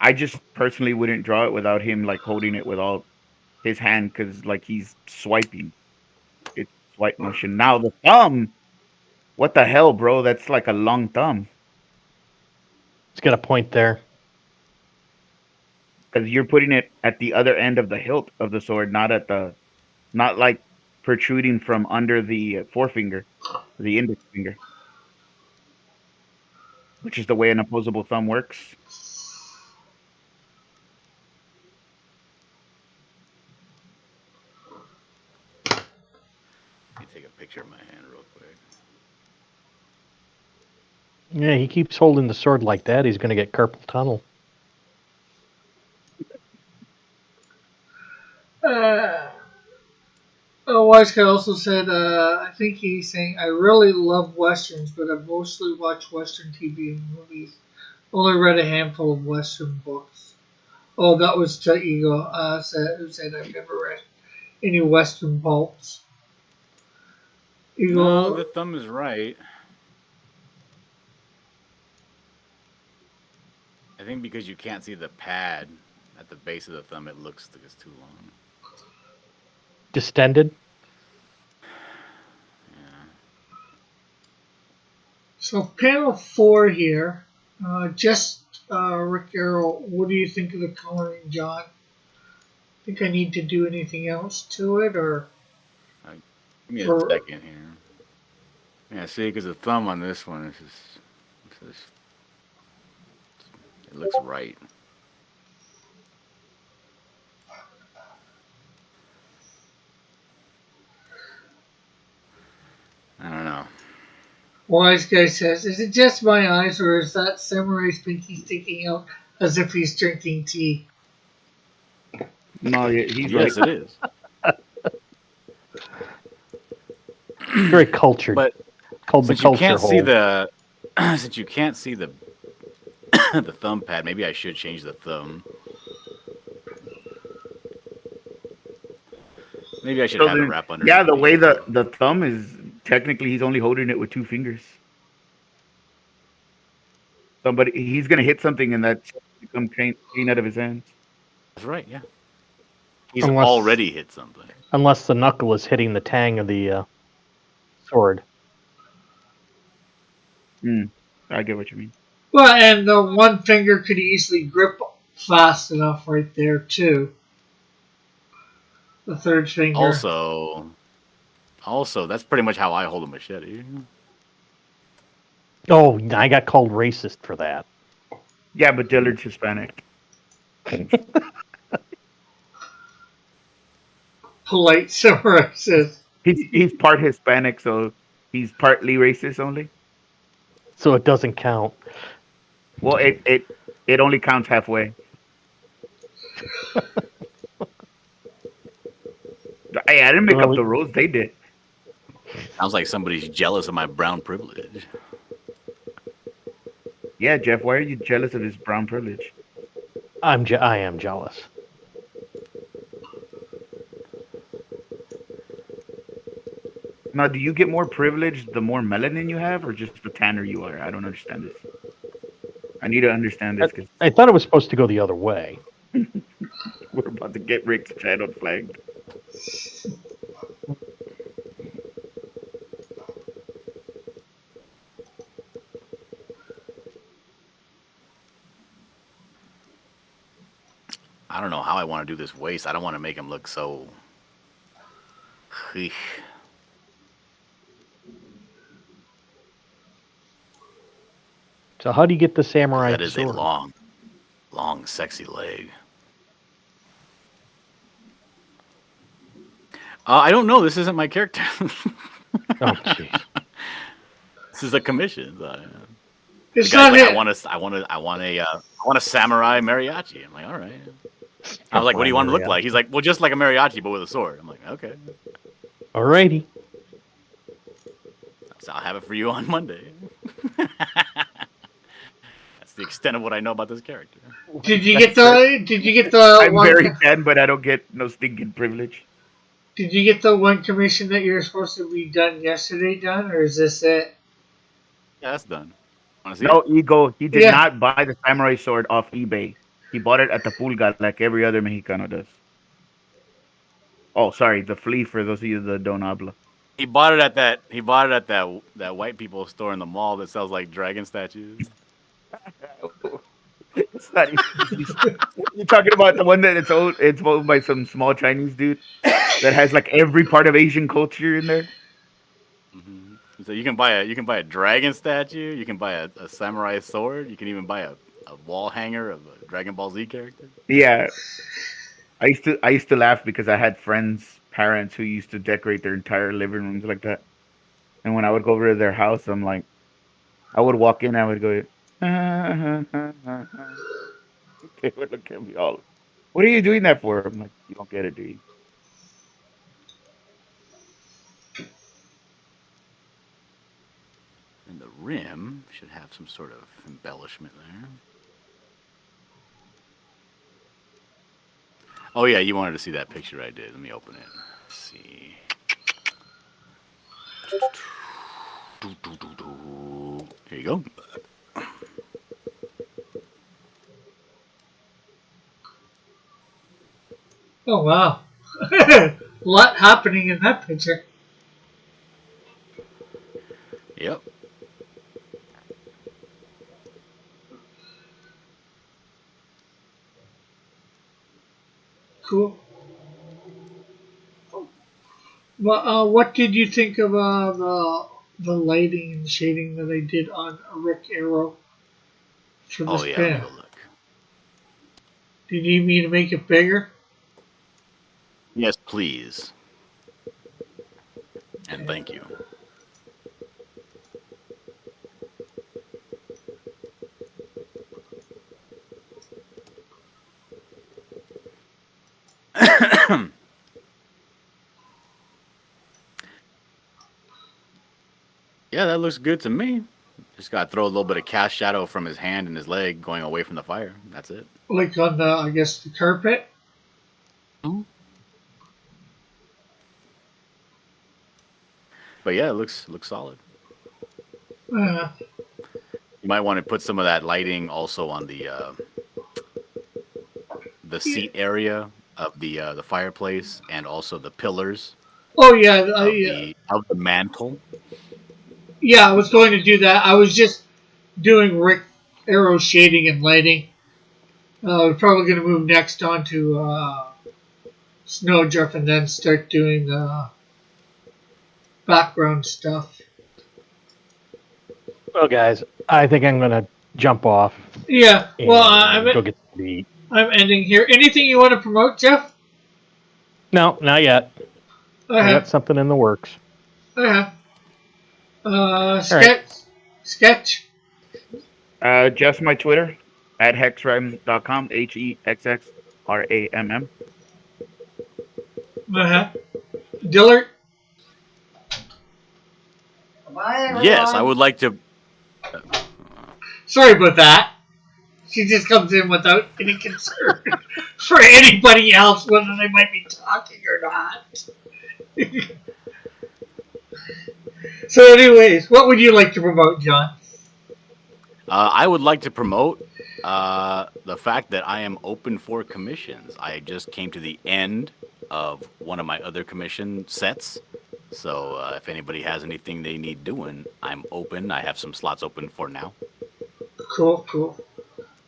I just personally wouldn't draw it without him like holding it with all his hand, because like he's swiping. It's swipe motion. Now the thumb. What the hell, bro? That's like a long thumb. It's got a point there. Because you're putting it at the other end of the hilt of the sword, not like protruding from under the forefinger, the index finger, which is the way an opposable thumb works. Let me take a picture of my hand real quick. Yeah, he keeps holding the sword like that. He's going to get carpal tunnel. Wise guy also said, I think he's saying, I really love westerns, but I've mostly watched western TV and movies. Only read a handful of western books. Oh, that was to Eagle, who said I've never read any western pulps. No, Eagle, the thumb is right. I think because you can't see the pad at the base of the thumb, it looks like it's too long. Distended? Yeah. so panel 4 here. Rick Arrow, what do you think of the coloring, John? Think I need to do anything else to it, or Give me a second here. Yeah, see, because the thumb on this one is just it looks right. I don't know. Wise guy says, is it just my eyes, or is that samurai's pinky sticking out as if he's drinking tea? No, he's Yes, right. it is. Very cultured. But Called the since you culture can't see hole. the since you can't see the the thumb pad, maybe I should change the thumb. Maybe I should So have it then, wrap under. yeah, the way the thumb is technically he's only holding it with 2 fingers. He's gonna hit something and that become clean out of his hands. That's right. Yeah. He's Unless- already hit something. Unless the knuckle is hitting the tang of the sword. I get what you mean. Well, and the one finger could easily grip fast enough right there, too. The third finger. Also, that's pretty much how I hold a machete. Oh, I got called racist for that. Yeah, but Dillard's Hispanic. Polite samurai says. He's part Hispanic, so he's partly racist only. So it doesn't count. Well, it only counts halfway. Hey, I didn't make up the rules. They did. Sounds like somebody's jealous of my brown privilege. Yeah, Jeff, why are you jealous of his brown privilege? I am jealous. Now, do you get more privilege the more melanin you have, or just the tanner you are? I don't understand this. I need to understand this because I thought it was supposed to go the other way. we're about to get Rick's channel flagged. I don't know how I want to do this waist. I don't want to make him look so. So how do you get the samurai That is sword? a long, sexy leg. I don't know. This isn't my character. Oh, jeez. This is a commission. It's The guy's not like, it. I want a samurai mariachi. I'm like, all right. I was like, what do you want to look like? He's like, well, just like a mariachi, but with a sword. I'm like, okay. Alrighty. So I'll have it for you on Monday. That's the extent of what I know about this character. Did you get the I'm one? very tan, but I don't get no stinking privilege. Did you get the one commission that you were supposed to be done yesterday done, or is this it? Yeah, that's done. Want to see No, it? Ego, he did Yeah. not buy the samurai sword off eBay. He bought it at the pulga like every other Mexicano does. Oh, sorry, the flea for those of you that don't habla. He bought it at that white people store in the mall that sells like dragon statues. It's not even. You're talking about the one that it's owned by some small Chinese dude that has like every part of Asian culture in there. Hmm. So you can buy a dragon statue. You can buy a samurai sword. You can even buy a wall hanger of a Dragon Ball Z character. Yeah, I used to laugh because I had friends, parents who used to decorate their entire living rooms like that. And when I would go over to their house, I'm like, I would walk in, I would go, they would look at me all, what are you doing that for? I'm like, you don't get it, do you? And the rim should have some sort of embellishment there. Oh yeah, you wanted to see that picture I did. Let me open it. Let's see. Here you go. Oh wow, a lot happening in that picture. Yep. Cool. Well, what did you think of the lighting and shading that I did on Rick Arrow for Oh this yeah, let me pen? go look. Do you need me to make it bigger? Yes, please. And Okay. thank you. Yeah, that looks good to me. Just gotta throw a little bit of cast shadow from his hand and his leg going away from the fire. That's it. Like on the, I guess, the carpet. Mhm. But yeah, it looks solid. Uh, You might want to put some of that lighting also on the yeah. seat area of the fireplace and also the pillars Oh yeah, of the mantle. yeah. I was going to do that. I was just doing Rick Arrow shading and lighting. We're probably going to move next on to Snowdrift and then start doing background stuff. Well, guys, I think I'm gonna jump off Yeah. Well, and go get something to eat. I'm ending here. Anything you want to promote, Jeff? No, not yet. I Uh-huh. got something in the works. Uh-huh. All right. Sketch. Just my Twitter at hexram.com, HEXXRAMM. Uh-huh. Dillard. Bye, Yes, I everyone. would like to. Sorry about that. She just comes in without any concern for anybody else whether they might be talking or not. So, anyways, what would you like to promote, John? I would like to promote the fact that I am open for commissions. I just came to the end of one of my other commission sets. So if anybody has anything they need doing, I'm open. I have some slots open for now. Cool, cool.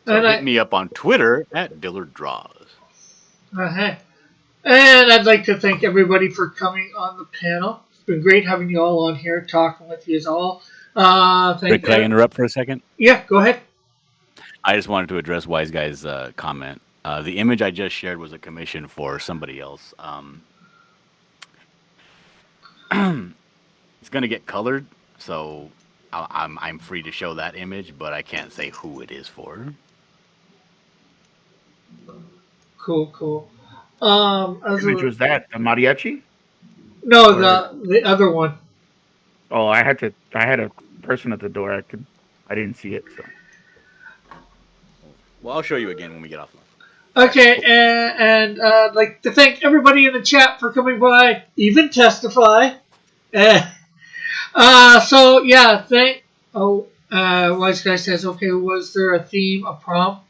So And hit me up on Twitter at Dillard Draws. uh-huh. And I'd like to thank everybody for coming on the panel. It's been great having you all on here, talking with you all. Rick, could I interrupt for a second? Yeah, go ahead. I just wanted to address Wise Guy's comment. The image I just shared was a commission for somebody else. It's gonna get colored, so I'm free to show that image, but I can't say who it is for. Cool, cool. What image was that? A mariachi? No, Or the other one. oh, I had a person at the door. I didn't see it. So Well, I'll show you again when we get offline. Okay, and I'd like to thank everybody in the chat for coming by, even testify. So yeah, Wise Guy says, okay, was there a theme, a prompt?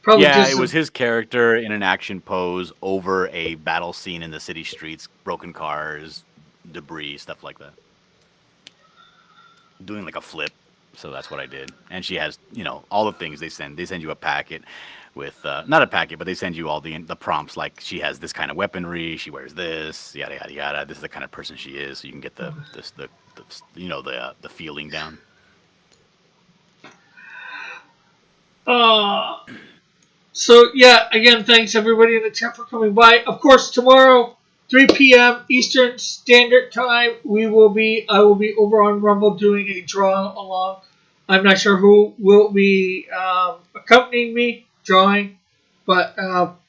Probably Yeah, just it was some, his character in an action pose over a battle scene in the city streets, broken cars, debris, stuff like that. Doing like a flip, So that's what I did. And she has, all the things they send. They send you a packet with, not a packet, but they send you all the prompts. Like she has this kind of weaponry, she wears this, yada yada yada. This is the kind of person she is. So you can get the feeling down. So yeah, again, thanks everybody in the chat for coming by. Of course, tomorrow, 3 p.m. Eastern Standard Time, I will be over on Rumble doing a draw along. I'm not sure who will be accompanying me drawing, but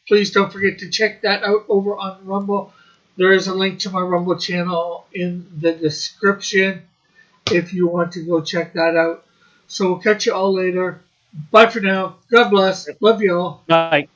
please don't forget to check that out over on Rumble. There is a link to my Rumble channel in the description if you want to go check that out. So we'll catch you all later. Bye for now. God bless. Love you all. Bye.